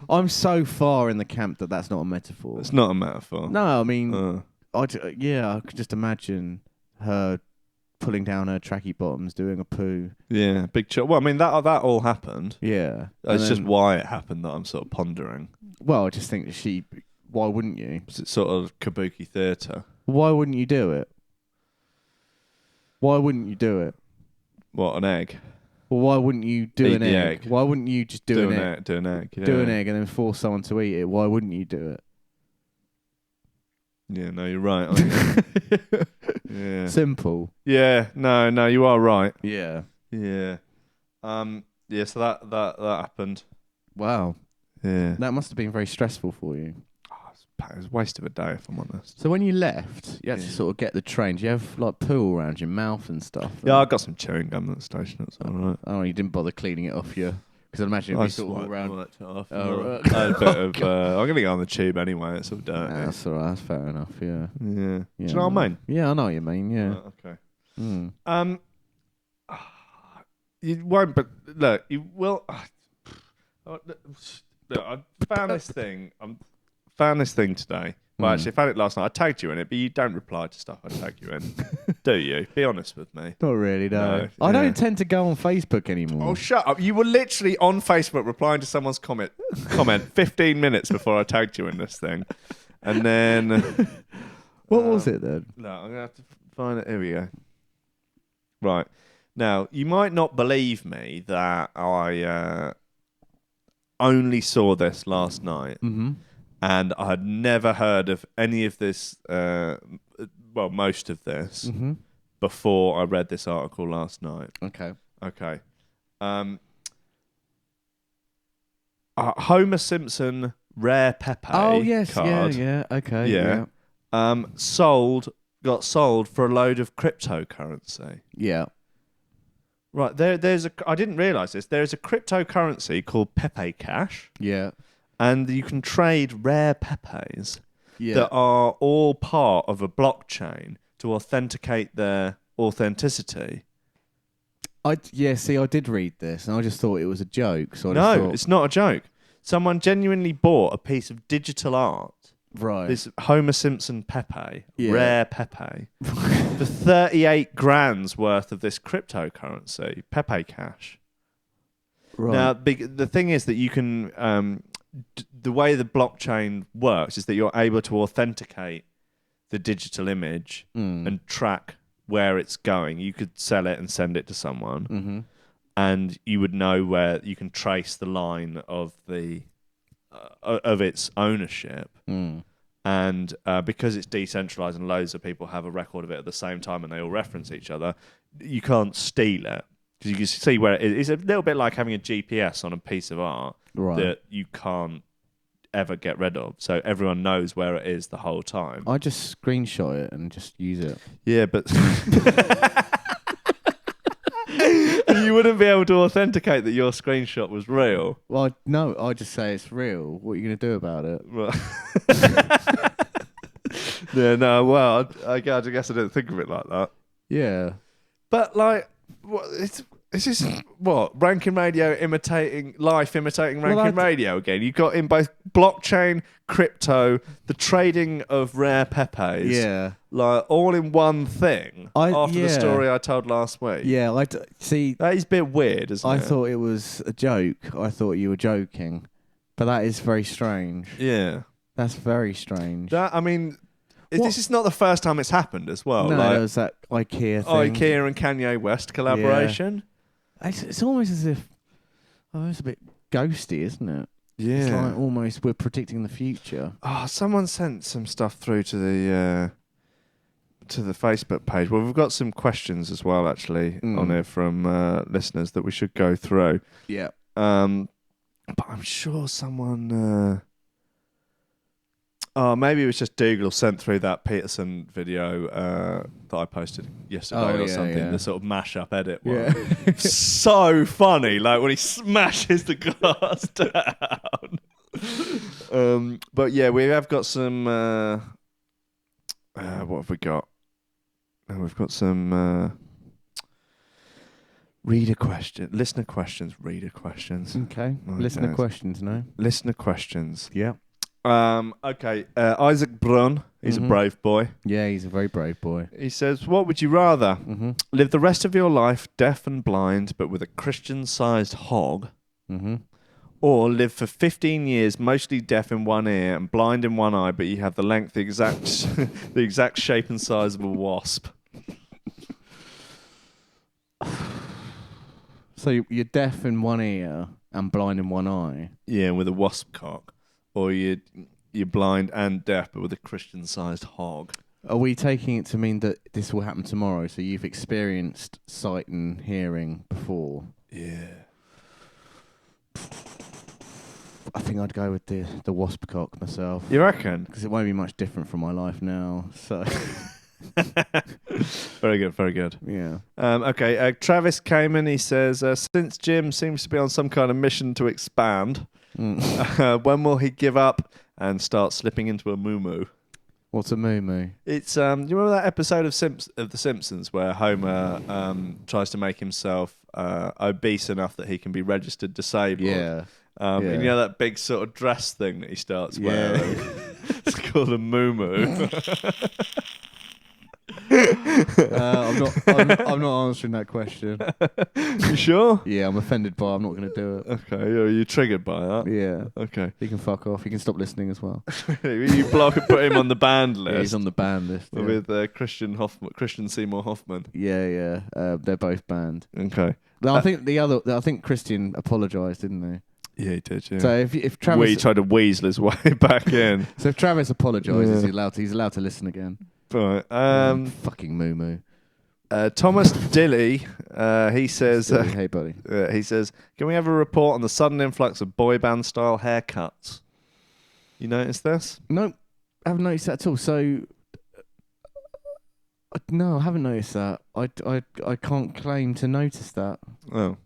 Speaker 2: I'm so far in the camp that that's not a metaphor.
Speaker 1: It's not a metaphor.
Speaker 2: No, I mean, I could just imagine her pulling down her tracky bottoms, doing a poo.
Speaker 1: Yeah, big chodd. Well, I mean that all happened.
Speaker 2: Yeah,
Speaker 1: It's just why it happened that I'm sort of pondering.
Speaker 2: Well, I just think that why wouldn't you?
Speaker 1: It's sort of kabuki theatre.
Speaker 2: Why wouldn't you do it? Why wouldn't you do it?
Speaker 1: What, an egg?
Speaker 2: Well, why wouldn't you do
Speaker 1: Eat
Speaker 2: an
Speaker 1: the
Speaker 2: egg? Why wouldn't you just do an egg?
Speaker 1: Do an egg. Yeah.
Speaker 2: Do an egg and then force someone to eat it. Why wouldn't you do it?
Speaker 1: Yeah, no, you're right. Aren't you? Yeah.
Speaker 2: Simple.
Speaker 1: Yeah, no, you are right.
Speaker 2: Yeah.
Speaker 1: Yeah. Yeah, so that happened.
Speaker 2: Wow.
Speaker 1: Yeah.
Speaker 2: That must have been very stressful for you.
Speaker 1: It was a waste of a day, if I'm honest.
Speaker 2: So when you left, you had to sort of get the train. Do you have like poo around your mouth and stuff?
Speaker 1: Yeah, I got some chewing gum at the station. That's all right.
Speaker 2: Oh, you didn't bother cleaning it off you? Because I'd imagine it'd be sort of all around.
Speaker 1: Right.
Speaker 2: Oh,
Speaker 1: I'm going to go on the tube anyway. It's all dirty.
Speaker 2: That's all right. That's fair enough. Yeah.
Speaker 1: Yeah. Do you know what I mean?
Speaker 2: Yeah, I know what you mean. Yeah.
Speaker 1: Okay.
Speaker 2: Mm.
Speaker 1: You won't, but look, you will. Look, I found this thing. Found this thing today. Well, actually, I found it last night. I tagged you in it, but you don't reply to stuff I tag you in. Do you? Be honest with me.
Speaker 2: Not really, no.
Speaker 1: No,
Speaker 2: I don't tend to go on Facebook anymore.
Speaker 1: Oh, shut up. You were literally on Facebook replying to someone's comment 15 minutes before I tagged you in this thing. And then...
Speaker 2: What was it then?
Speaker 1: No, I'm going to have to find it. Here we go. Right. Now, you might not believe me that I only saw this last night.
Speaker 2: Mm-hmm.
Speaker 1: And I had never heard of any of this, most of this, before I read this article last night.
Speaker 2: Okay.
Speaker 1: Homer Simpson rare Pepe
Speaker 2: Oh, yes.
Speaker 1: card.
Speaker 2: Yeah. Okay.
Speaker 1: Yeah. Got sold for a load of cryptocurrency.
Speaker 2: Yeah.
Speaker 1: Right, I didn't realise this. There is a cryptocurrency called Pepe Cash.
Speaker 2: Yeah.
Speaker 1: And you can trade rare Pepes
Speaker 2: Yeah.
Speaker 1: that are all part of a blockchain to authenticate their authenticity.
Speaker 2: I did read this, and I just thought it was a joke. So
Speaker 1: It's not a joke. Someone genuinely bought a piece of digital art,
Speaker 2: right?
Speaker 1: this Homer Simpson Pepe, rare Pepe, for 38 grand's worth of this cryptocurrency, Pepe Cash.
Speaker 2: Right.
Speaker 1: Now, the thing is that you can... the way the blockchain works is that you're able to authenticate the digital image and track where it's going. You could sell it and send it to someone, and you would know where you can trace the line of the of its ownership. And because it's decentralized and loads of people have a record of it at the same time and they all reference each other, you can't steal it. Because you can see where it is. It's a little bit like having a GPS on a piece of art that you can't ever get rid of. So everyone knows where it is the whole time.
Speaker 2: I just screenshot it and just use it.
Speaker 1: Yeah, but... you wouldn't be able to authenticate that your screenshot was real.
Speaker 2: Well, no, I just say it's real. What are you going to do about it?
Speaker 1: Well... yeah, no, well, I guess I didn't think of it like that.
Speaker 2: Yeah.
Speaker 1: But, like... It's just Rankin Radio imitating Rankin Radio again. You got in both blockchain, crypto, the trading of rare Pepes, like all in one thing. After the story I told last week,
Speaker 2: see
Speaker 1: that is a bit weird, isn't it?
Speaker 2: I thought it was a joke. I thought you were joking, but that is very strange.
Speaker 1: Yeah,
Speaker 2: that's very strange.
Speaker 1: This is not the first time it's happened as well.
Speaker 2: No, there was that IKEA thing.
Speaker 1: IKEA and Kanye West collaboration.
Speaker 2: Yeah. It's almost as if it's a bit ghosty, isn't it?
Speaker 1: Yeah.
Speaker 2: It's like almost we're predicting the future.
Speaker 1: Oh, someone sent some stuff through to the Facebook page. Well, we've got some questions as well, actually, on there from listeners that we should go through.
Speaker 2: Yeah.
Speaker 1: But I'm sure someone... maybe it was just Dougal sent through that Peterson video that I posted yesterday or something. Yeah. The sort of mash-up edit one. Yeah. So funny, like when he smashes the glass down. But yeah, we have got some. What have we got? We've got some listener questions.
Speaker 2: Okay.
Speaker 1: Right,
Speaker 2: Listener
Speaker 1: guys.
Speaker 2: questions, no?
Speaker 1: Listener questions.
Speaker 2: Yeah.
Speaker 1: Okay. Isaac Brunn. He's a brave boy.
Speaker 2: Yeah, he's a very brave boy.
Speaker 1: He says, "What would you rather?
Speaker 2: Mm-hmm.
Speaker 1: Live the rest of your life deaf and blind, but with a Christian-sized hog,
Speaker 2: Mm-hmm.
Speaker 1: or live for 15 years, mostly deaf in one ear and blind in one eye, but you have the exact shape and size of a wasp?"
Speaker 2: So you're deaf in one ear and blind in one eye?
Speaker 1: Yeah, with a wasp cock. Or you're blind and deaf, but with a Christian-sized hog.
Speaker 2: Are we taking it to mean that this will happen tomorrow? So you've experienced sight and hearing before?
Speaker 1: Yeah.
Speaker 2: I think I'd go with the wasp cock myself.
Speaker 1: You reckon?
Speaker 2: Because it won't be much different from my life now. So
Speaker 1: Very good, very good.
Speaker 2: yeah.
Speaker 1: Okay, Travis Kamen, he says, since Jim seems to be on some kind of mission to expand, when will he give up and start slipping into a moo-moo?
Speaker 2: What's a moo-moo?
Speaker 1: It's do you remember that episode of The Simpsons where Homer tries to make himself obese enough that he can be registered disabled?
Speaker 2: Yeah.
Speaker 1: And you know that big sort of dress thing that he starts wearing? It's called a moo-moo.
Speaker 2: I'm not answering that question.
Speaker 1: You sure?
Speaker 2: Yeah, I'm offended by it. I'm not going to do it.
Speaker 1: Okay, are you triggered by that?
Speaker 2: Yeah.
Speaker 1: Okay.
Speaker 2: He can fuck off. He can stop listening as well.
Speaker 1: You put him on the band list.
Speaker 2: Yeah, he's on the band list. Yeah.
Speaker 1: With Christian Seymour Hoffman.
Speaker 2: Yeah. They're both banned.
Speaker 1: Okay.
Speaker 2: No, I think Christian apologised, didn't he?
Speaker 1: Yeah, he did. Yeah.
Speaker 2: So if Travis
Speaker 1: he tried to weasel his way back in.
Speaker 2: So if Travis apologises, he's allowed to listen again.
Speaker 1: Right.
Speaker 2: Fucking moo-moo.
Speaker 1: Thomas Dilly, he says,
Speaker 2: hey buddy.
Speaker 1: He says, can we have a report on the sudden influx of boy band style haircuts? You noticed this?
Speaker 2: No, I haven't noticed that at all. So, no, I haven't noticed that. I can't claim to notice that.
Speaker 1: Oh.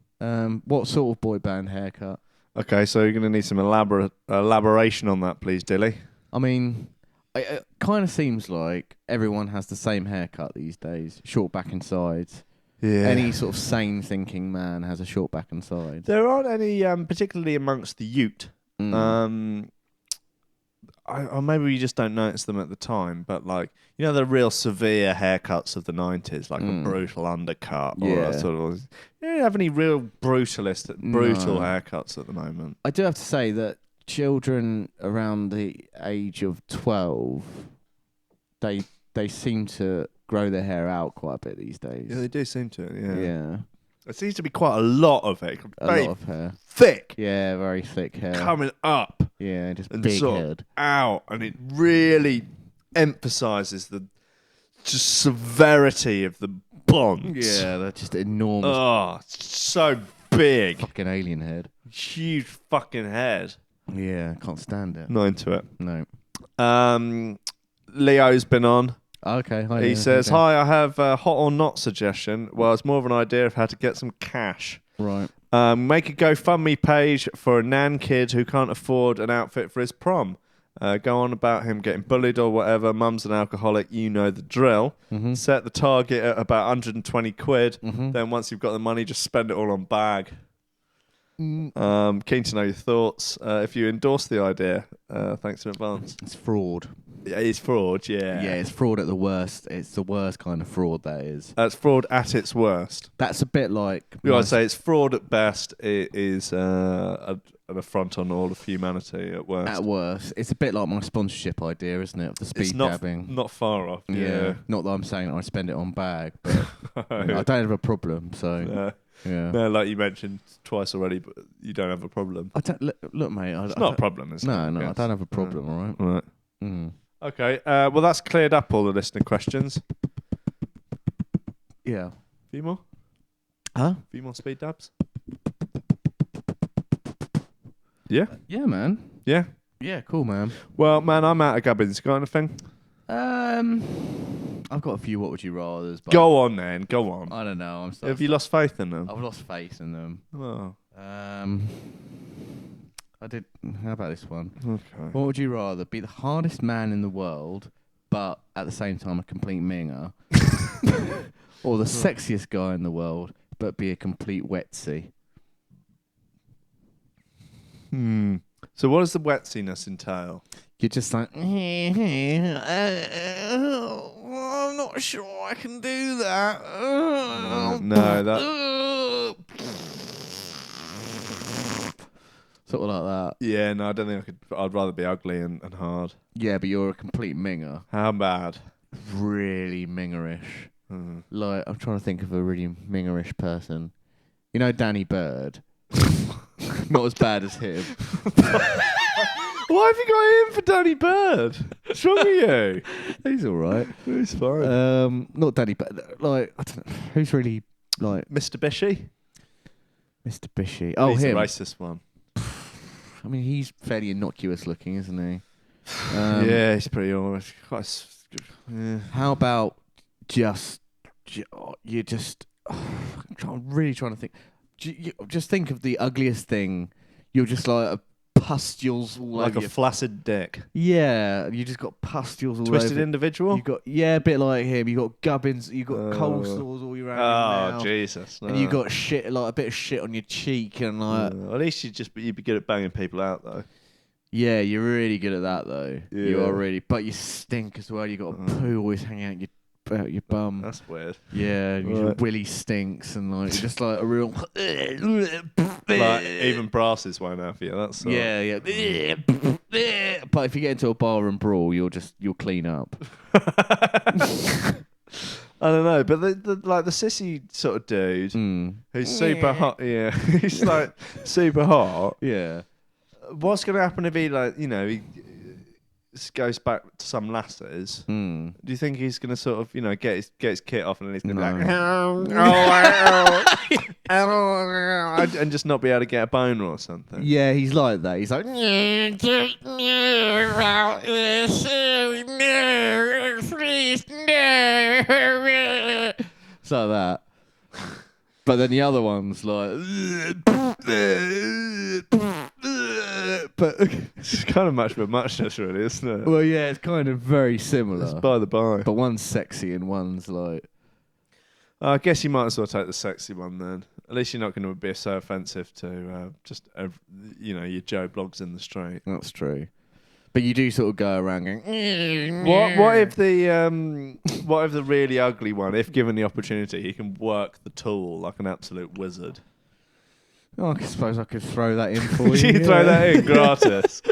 Speaker 2: What sort of boy band haircut?
Speaker 1: Okay, so you're going to need some elaboration on that, please, Dilly.
Speaker 2: I mean, it kind of seems like everyone has the same haircut these days. Short back and sides. Yeah. Any sort of sane thinking man has a short back and sides.
Speaker 1: There aren't any, particularly amongst the Ute. Or maybe you just don't notice them at the time, but like, you know, the real severe haircuts of the 90s, like a brutal undercut or a sort of... You don't have any real brutal haircuts at the moment.
Speaker 2: I do have to say that children around the age of 12, they seem to grow their hair out quite a bit these days.
Speaker 1: Yeah, they do seem to,
Speaker 2: Yeah.
Speaker 1: There seems to be quite a lot of it.
Speaker 2: A lot of hair.
Speaker 1: Thick.
Speaker 2: Yeah, very thick hair.
Speaker 1: Coming up.
Speaker 2: Yeah, just
Speaker 1: and
Speaker 2: big
Speaker 1: sort
Speaker 2: head.
Speaker 1: Of out. And it really emphasises the just severity of the bonds.
Speaker 2: Yeah, they're just enormous.
Speaker 1: Oh, so big.
Speaker 2: Fucking alien head.
Speaker 1: Huge fucking head.
Speaker 2: Yeah, can't stand it.
Speaker 1: Not into it.
Speaker 2: No.
Speaker 1: Leo's been on.
Speaker 2: Okay, hi.
Speaker 1: He says, hi, I have a hot or not suggestion. Well, it's more of an idea of how to get some cash.
Speaker 2: Right.
Speaker 1: Make a GoFundMe page for a nan kid who can't afford an outfit for his prom. Go on about him getting bullied or whatever. Mum's an alcoholic. You know the drill. Mm-hmm. Set the target at about 120 quid. Mm-hmm. Then once you've got the money, just spend it all on bag. Keen to know your thoughts. If you endorse the idea, thanks in advance.
Speaker 2: It's fraud.
Speaker 1: Yeah, it's fraud, yeah.
Speaker 2: Yeah, it's fraud at the worst. It's the worst kind of fraud, that is.
Speaker 1: That's fraud at its worst.
Speaker 2: That's a bit like...
Speaker 1: I'd say it's fraud at best. It is an affront on all of humanity at worst.
Speaker 2: At worst. It's a bit like my sponsorship idea, isn't it? Of the speed dabbing.
Speaker 1: Not far off, yeah.
Speaker 2: Not that I'm saying I spend it on bag, but I don't have a problem, so... Yeah.
Speaker 1: No, like you mentioned twice already, but you don't have a problem.
Speaker 2: Look, mate.
Speaker 1: It's not a problem, is it?
Speaker 2: No, I don't have a problem, all right?
Speaker 1: Right. Mm. Okay, well, that's cleared up all the listener questions.
Speaker 2: Yeah.
Speaker 1: Few more?
Speaker 2: Huh?
Speaker 1: Few more speed dabs? Yeah?
Speaker 2: Yeah, man.
Speaker 1: Yeah?
Speaker 2: Yeah, cool, man.
Speaker 1: Well, man, I'm out of gubbins. Got anything?
Speaker 2: I've got a few what would you rathers. But
Speaker 1: go on, then. Go on.
Speaker 2: I don't know.
Speaker 1: Have you lost faith in them?
Speaker 2: I've lost faith in them.
Speaker 1: Oh.
Speaker 2: I I did. How about this one?
Speaker 1: Okay.
Speaker 2: What would you rather be the hardest man in the world, but at the same time a complete minger, or the sexiest guy in the world, but be a complete wetsy?
Speaker 1: So what does the wetsiness entail?
Speaker 2: You're just like, I'm not sure I can do that.
Speaker 1: No, that.
Speaker 2: Sort of like that.
Speaker 1: Yeah, no, I don't think I could. I'd rather be ugly and hard.
Speaker 2: Yeah, but you're a complete minger.
Speaker 1: How bad?
Speaker 2: Really mingerish. Like, I'm trying to think of a really mingerish person. You know Danny Bird? Not as bad as him.
Speaker 1: Why have you got him for Danny Bird? What's wrong with you?
Speaker 2: He's all right.
Speaker 1: He's fine.
Speaker 2: Not Danny Bird. Like, I don't know. Who's really, like...
Speaker 1: Mr. Bishy?
Speaker 2: Mr. Bishy. Oh,
Speaker 1: he's
Speaker 2: him.
Speaker 1: the racist one.
Speaker 2: I mean, he's fairly innocuous looking, isn't he?
Speaker 1: Yeah, he's pretty almost quite. Yeah.
Speaker 2: How about you just? I'm really trying to think. Just think of the ugliest thing. You're just like pustules all
Speaker 1: Like
Speaker 2: over
Speaker 1: a flaccid dick.
Speaker 2: Yeah, you just got pustules all
Speaker 1: Twisted
Speaker 2: over.
Speaker 1: individual?
Speaker 2: You got a bit like him. You got gubbins. You got coleslaws all around your mouth.
Speaker 1: Jesus! No.
Speaker 2: And you got shit, like a bit of shit on your cheek, and like.
Speaker 1: At least you'd be good at banging people out though.
Speaker 2: Yeah, you're really good at that though.
Speaker 1: Yeah.
Speaker 2: You are really, but you stink as well. You got poo always hanging out your bum.
Speaker 1: That's weird.
Speaker 2: Yeah, your willy stinks, and like you're just like a real.
Speaker 1: Like even brasses won't have you. That's
Speaker 2: yeah. But if you get into a bar and brawl, you'll clean up.
Speaker 1: I don't know, but the sissy sort of dude who's super hot. Yeah, he's like super hot.
Speaker 2: Yeah.
Speaker 1: What's going to happen if he he goes back to some lasses? Do you think he's going to sort of get his kit off and then he's going to be like and just not be able to get a boner or something?
Speaker 2: Yeah, he's like that. He's like it's like that. But then the other one's like, but
Speaker 1: it's kind of much of a muchness, really, isn't it?
Speaker 2: Well, yeah, it's kind of very similar.
Speaker 1: It's by the by.
Speaker 2: But one's sexy and one's like.
Speaker 1: I guess you might as well take the sexy one then. At least you're not going to be so offensive to your Joe Blogs in the street.
Speaker 2: That's true. But you do sort of go around going.
Speaker 1: What if the really ugly one, if given the opportunity, he can work the tool like an absolute wizard?
Speaker 2: Oh, I suppose I could throw that in for you.
Speaker 1: You throw that in gratis.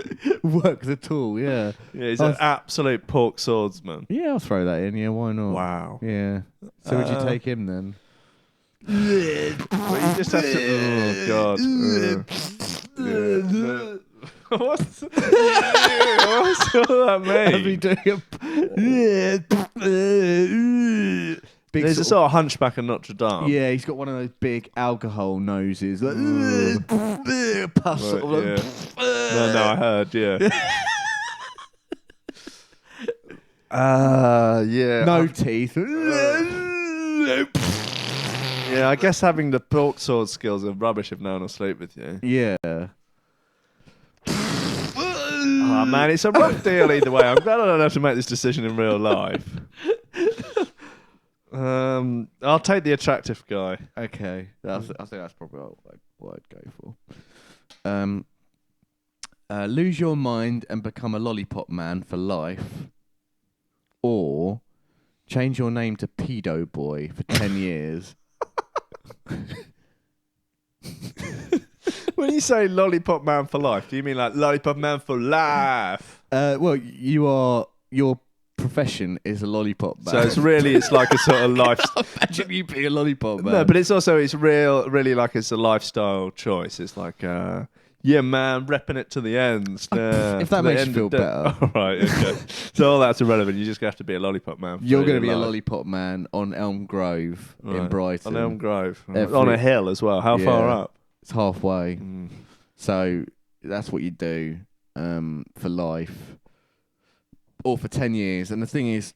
Speaker 2: Work the tool, yeah.
Speaker 1: Yeah, he's an absolute pork swordsman.
Speaker 2: Yeah, I'll throw that in. Yeah, why not?
Speaker 1: Wow.
Speaker 2: Yeah. So would you take him then?
Speaker 1: But you just have to. Oh God. What's all that mean?
Speaker 2: I'll be doing big
Speaker 1: There's a sort of hunchback of Notre Dame.
Speaker 2: Yeah, he's got one of those big alcohol noses. Like, puffs sort of like,
Speaker 1: No, I heard, yeah. Yeah.
Speaker 2: No teeth.
Speaker 1: Yeah, I guess having the pork sword skills are rubbish if no one will sleep with you.
Speaker 2: Yeah.
Speaker 1: Oh man, it's a rough deal either way. I'm glad I don't have to make this decision in real life. I'll take the attractive guy.
Speaker 2: Okay, I think that's probably what I'd go for. Lose your mind and become a lollipop man for life, or change your name to Pedo Boy for 10 years.
Speaker 1: When you say lollipop man for life, do you mean like lollipop man for life?
Speaker 2: Well, your profession is a lollipop man.
Speaker 1: So it's like a sort of lifestyle.
Speaker 2: Imagine you being a lollipop man.
Speaker 1: No, but it's really like it's a lifestyle choice. It's like, yeah, man, repping it to the ends.
Speaker 2: If that makes you feel better.
Speaker 1: All right, okay. So all that's irrelevant. You just have to be a lollipop man.
Speaker 2: You're going to be a lollipop man on Elm Grove in Brighton.
Speaker 1: On Elm Grove. On a hill as well. How far up?
Speaker 2: It's halfway. So that's what you do for life. Or for 10 years. And the thing is,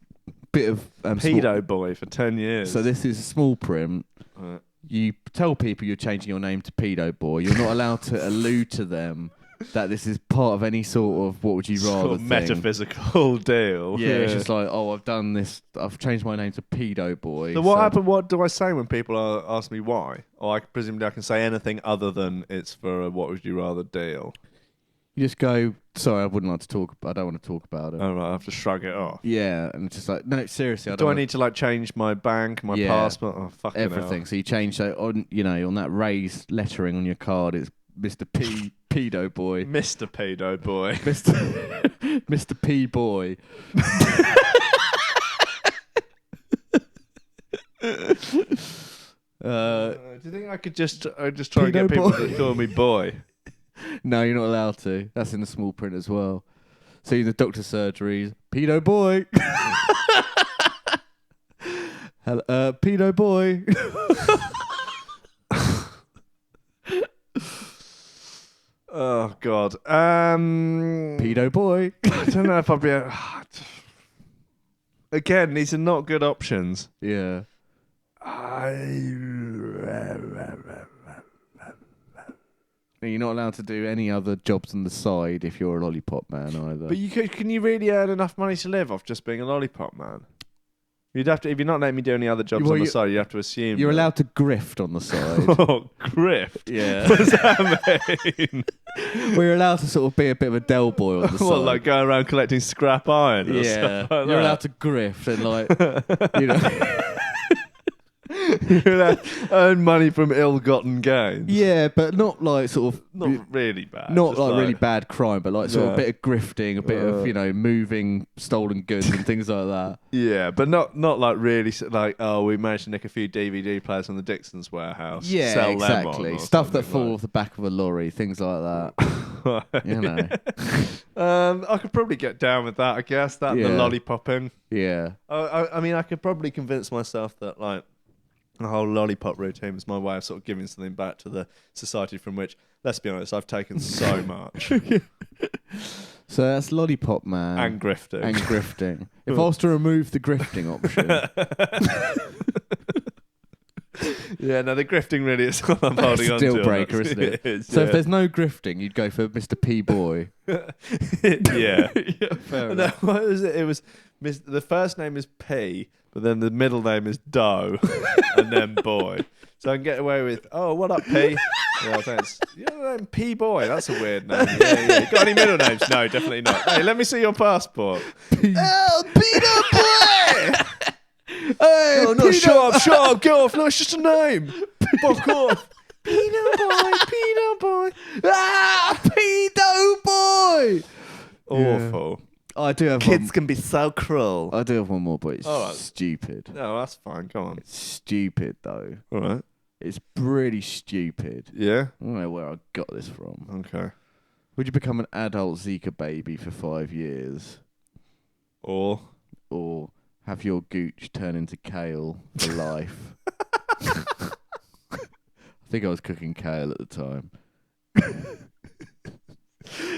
Speaker 2: bit of...
Speaker 1: Pedo boy for 10 years.
Speaker 2: So this is a small print.
Speaker 1: Right.
Speaker 2: You tell people you're changing your name to Pedo Boy. You're not allowed to allude to them that this is part of any sort of what would you rather
Speaker 1: sort of
Speaker 2: thing.
Speaker 1: metaphysical deal.
Speaker 2: Yeah, it's just like, oh, I've done this. I've changed my name to Pedo Boy.
Speaker 1: So what happened? What do I say when people ask me why? Or presumably I can say anything other than it's for a what would you rather deal.
Speaker 2: You just go, sorry, I wouldn't like to talk. I don't want to talk about it.
Speaker 1: Oh right, I have to shrug it off.
Speaker 2: Yeah, and it's just like, no, seriously, I
Speaker 1: Do
Speaker 2: don't.
Speaker 1: I need to like change my bank, my passport? Oh, fucking
Speaker 2: everything.
Speaker 1: hell.
Speaker 2: So you change on, on that raised lettering on your card. It's Mr. Pedo Boy.
Speaker 1: Mr. Pedo Boy.
Speaker 2: Mr. P Boy.
Speaker 1: Do you think I could just try and get people to call me boy?
Speaker 2: No, you're not allowed to. That's in the small print as well. See the doctor's surgeries. Pedo Boy. Hello, Pedo Boy.
Speaker 1: Oh God.
Speaker 2: Pedo Boy.
Speaker 1: I don't know if I'll be. Again, these are not good options.
Speaker 2: Yeah. You're not allowed to do any other jobs on the side if you're a lollipop man either.
Speaker 1: But can you really earn enough money to live off just being a lollipop man? You'd have to, if you're not letting me do any other jobs on the side, you have to assume
Speaker 2: you're allowed to grift on the side.
Speaker 1: Oh, grift?
Speaker 2: Yeah.
Speaker 1: What does that mean?
Speaker 2: We're allowed to sort of be a bit of a Del Boy on the side.
Speaker 1: What, like going around collecting scrap iron? Or stuff like
Speaker 2: you're allowed to grift and
Speaker 1: You're allowed to earn money from ill-gotten gains.
Speaker 2: Yeah, but not like sort of
Speaker 1: not really bad.
Speaker 2: Not like really bad crime, but like sort of a bit of grifting, a bit of moving stolen goods and things like that.
Speaker 1: Yeah, but not like really like we managed to nick a few DVD players from the Dixon's warehouse.
Speaker 2: Yeah,
Speaker 1: sell
Speaker 2: exactly.
Speaker 1: Them on
Speaker 2: Stuff that fall off the back of a lorry, things like that.
Speaker 1: I could probably get down with that. I guess the lollipopping.
Speaker 2: Yeah.
Speaker 1: I mean, I could probably convince myself that like. The whole lollipop routine was my way of sort of giving something back to the society from which, let's be honest, I've taken so much.
Speaker 2: So that's lollipop man.
Speaker 1: And grifting.
Speaker 2: If I was to remove the grifting option.
Speaker 1: Yeah, no, the grifting really is what I'm holding on to.
Speaker 2: Deal breaker, isn't it? So if there's no grifting, you'd go for Mr. P Boy.
Speaker 1: Yeah.
Speaker 2: Fair enough.
Speaker 1: What was it? It was the first name is P, but then the middle name is Doe, and then Boy. So I can get away with, oh, what up, P? Yeah, thanks. Your name P Boy. That's a weird name. Yeah. You got any middle names? No, definitely not. Hey, let me see your passport.
Speaker 2: Oh, Peter Boy!
Speaker 1: Hey, no, no, shut up, get off. No, it's just a name. Fuck off. Pedo boy.
Speaker 2: Ah, Pedo Boy!
Speaker 1: Awful.
Speaker 2: Oh, I do have
Speaker 1: Kids can be so cruel.
Speaker 2: I do have one more, but it's stupid.
Speaker 1: No, that's fine. Go on.
Speaker 2: It's stupid, though.
Speaker 1: All right.
Speaker 2: It's pretty stupid.
Speaker 1: Yeah?
Speaker 2: I don't know where I got this from.
Speaker 1: Okay.
Speaker 2: Would you become an adult Zika baby for 5 years?
Speaker 1: Or
Speaker 2: have your gooch turn into Kale for life? I think I was cooking kale at the time.
Speaker 1: I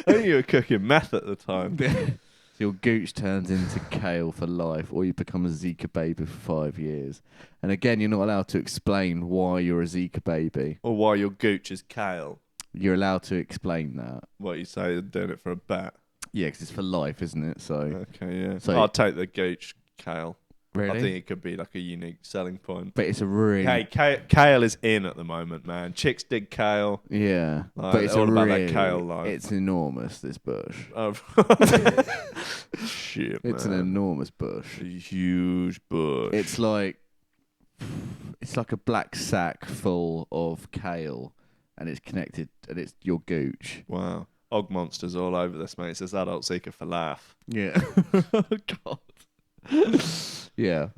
Speaker 1: think you were cooking meth at the time.
Speaker 2: Your gooch turns into Kale for life, or you become a Zika baby for 5 years. And again, you're not allowed to explain why you're a Zika baby.
Speaker 1: Or why your gooch is Kale.
Speaker 2: You're allowed to explain that.
Speaker 1: What you say, you're doing it for a bet.
Speaker 2: Yeah, because it's for life, isn't it? So
Speaker 1: okay, yeah. So I'll take the gooch Kale.
Speaker 2: Really?
Speaker 1: I think it could be like a unique selling point.
Speaker 2: But it's a really...
Speaker 1: Hey, Kale is in at the moment, man. Chicks dig Kale.
Speaker 2: Yeah.
Speaker 1: Like,
Speaker 2: but it's
Speaker 1: all about that Kale life.
Speaker 2: It's enormous, this bush.
Speaker 1: Oh. Shit,
Speaker 2: It's an enormous bush.
Speaker 1: A huge bush.
Speaker 2: It's like a black sack full of kale, and it's connected, and it's your gooch.
Speaker 1: Wow. Og monsters all over this, mate. It says adult seeker for laugh.
Speaker 2: Yeah. God. Yeah.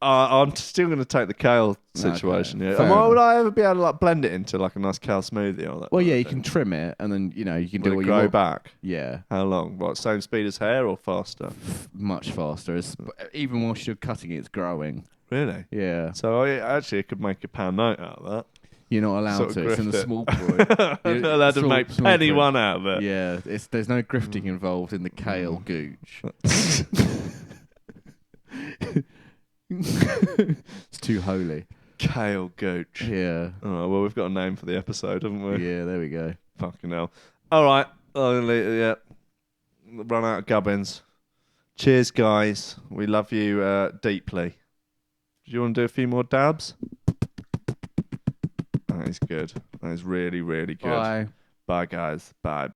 Speaker 1: I'm still going to take the kale situation.
Speaker 2: Okay.
Speaker 1: Yeah. Would I ever be able to like blend it into like a nice kale smoothie or that?
Speaker 2: Well, yeah, you can trim it, and then you can do what you
Speaker 1: grow
Speaker 2: want.
Speaker 1: back.
Speaker 2: Yeah.
Speaker 1: How long? What? Same speed as hair or faster?
Speaker 2: Much faster. Even whilst you're cutting it, it's growing.
Speaker 1: Really?
Speaker 2: Yeah.
Speaker 1: So I could make a pound note out of that.
Speaker 2: You're not allowed to. It's in the small print.
Speaker 1: I'm not allowed to make penny one out of it.
Speaker 2: Yeah. There's no grifting involved in the kale gooch. It's too holy.
Speaker 1: Kale gooch.
Speaker 2: Yeah.
Speaker 1: All right, well, we've got a name for the episode, haven't we?
Speaker 2: Yeah, there we go.
Speaker 1: Fucking hell. All right, Yeah. Run out of gubbins. Cheers, guys. We love you deeply. Do you want to do a few more dabs? That is good. That is really, really good.
Speaker 2: Bye.
Speaker 1: Bye, guys. Bye.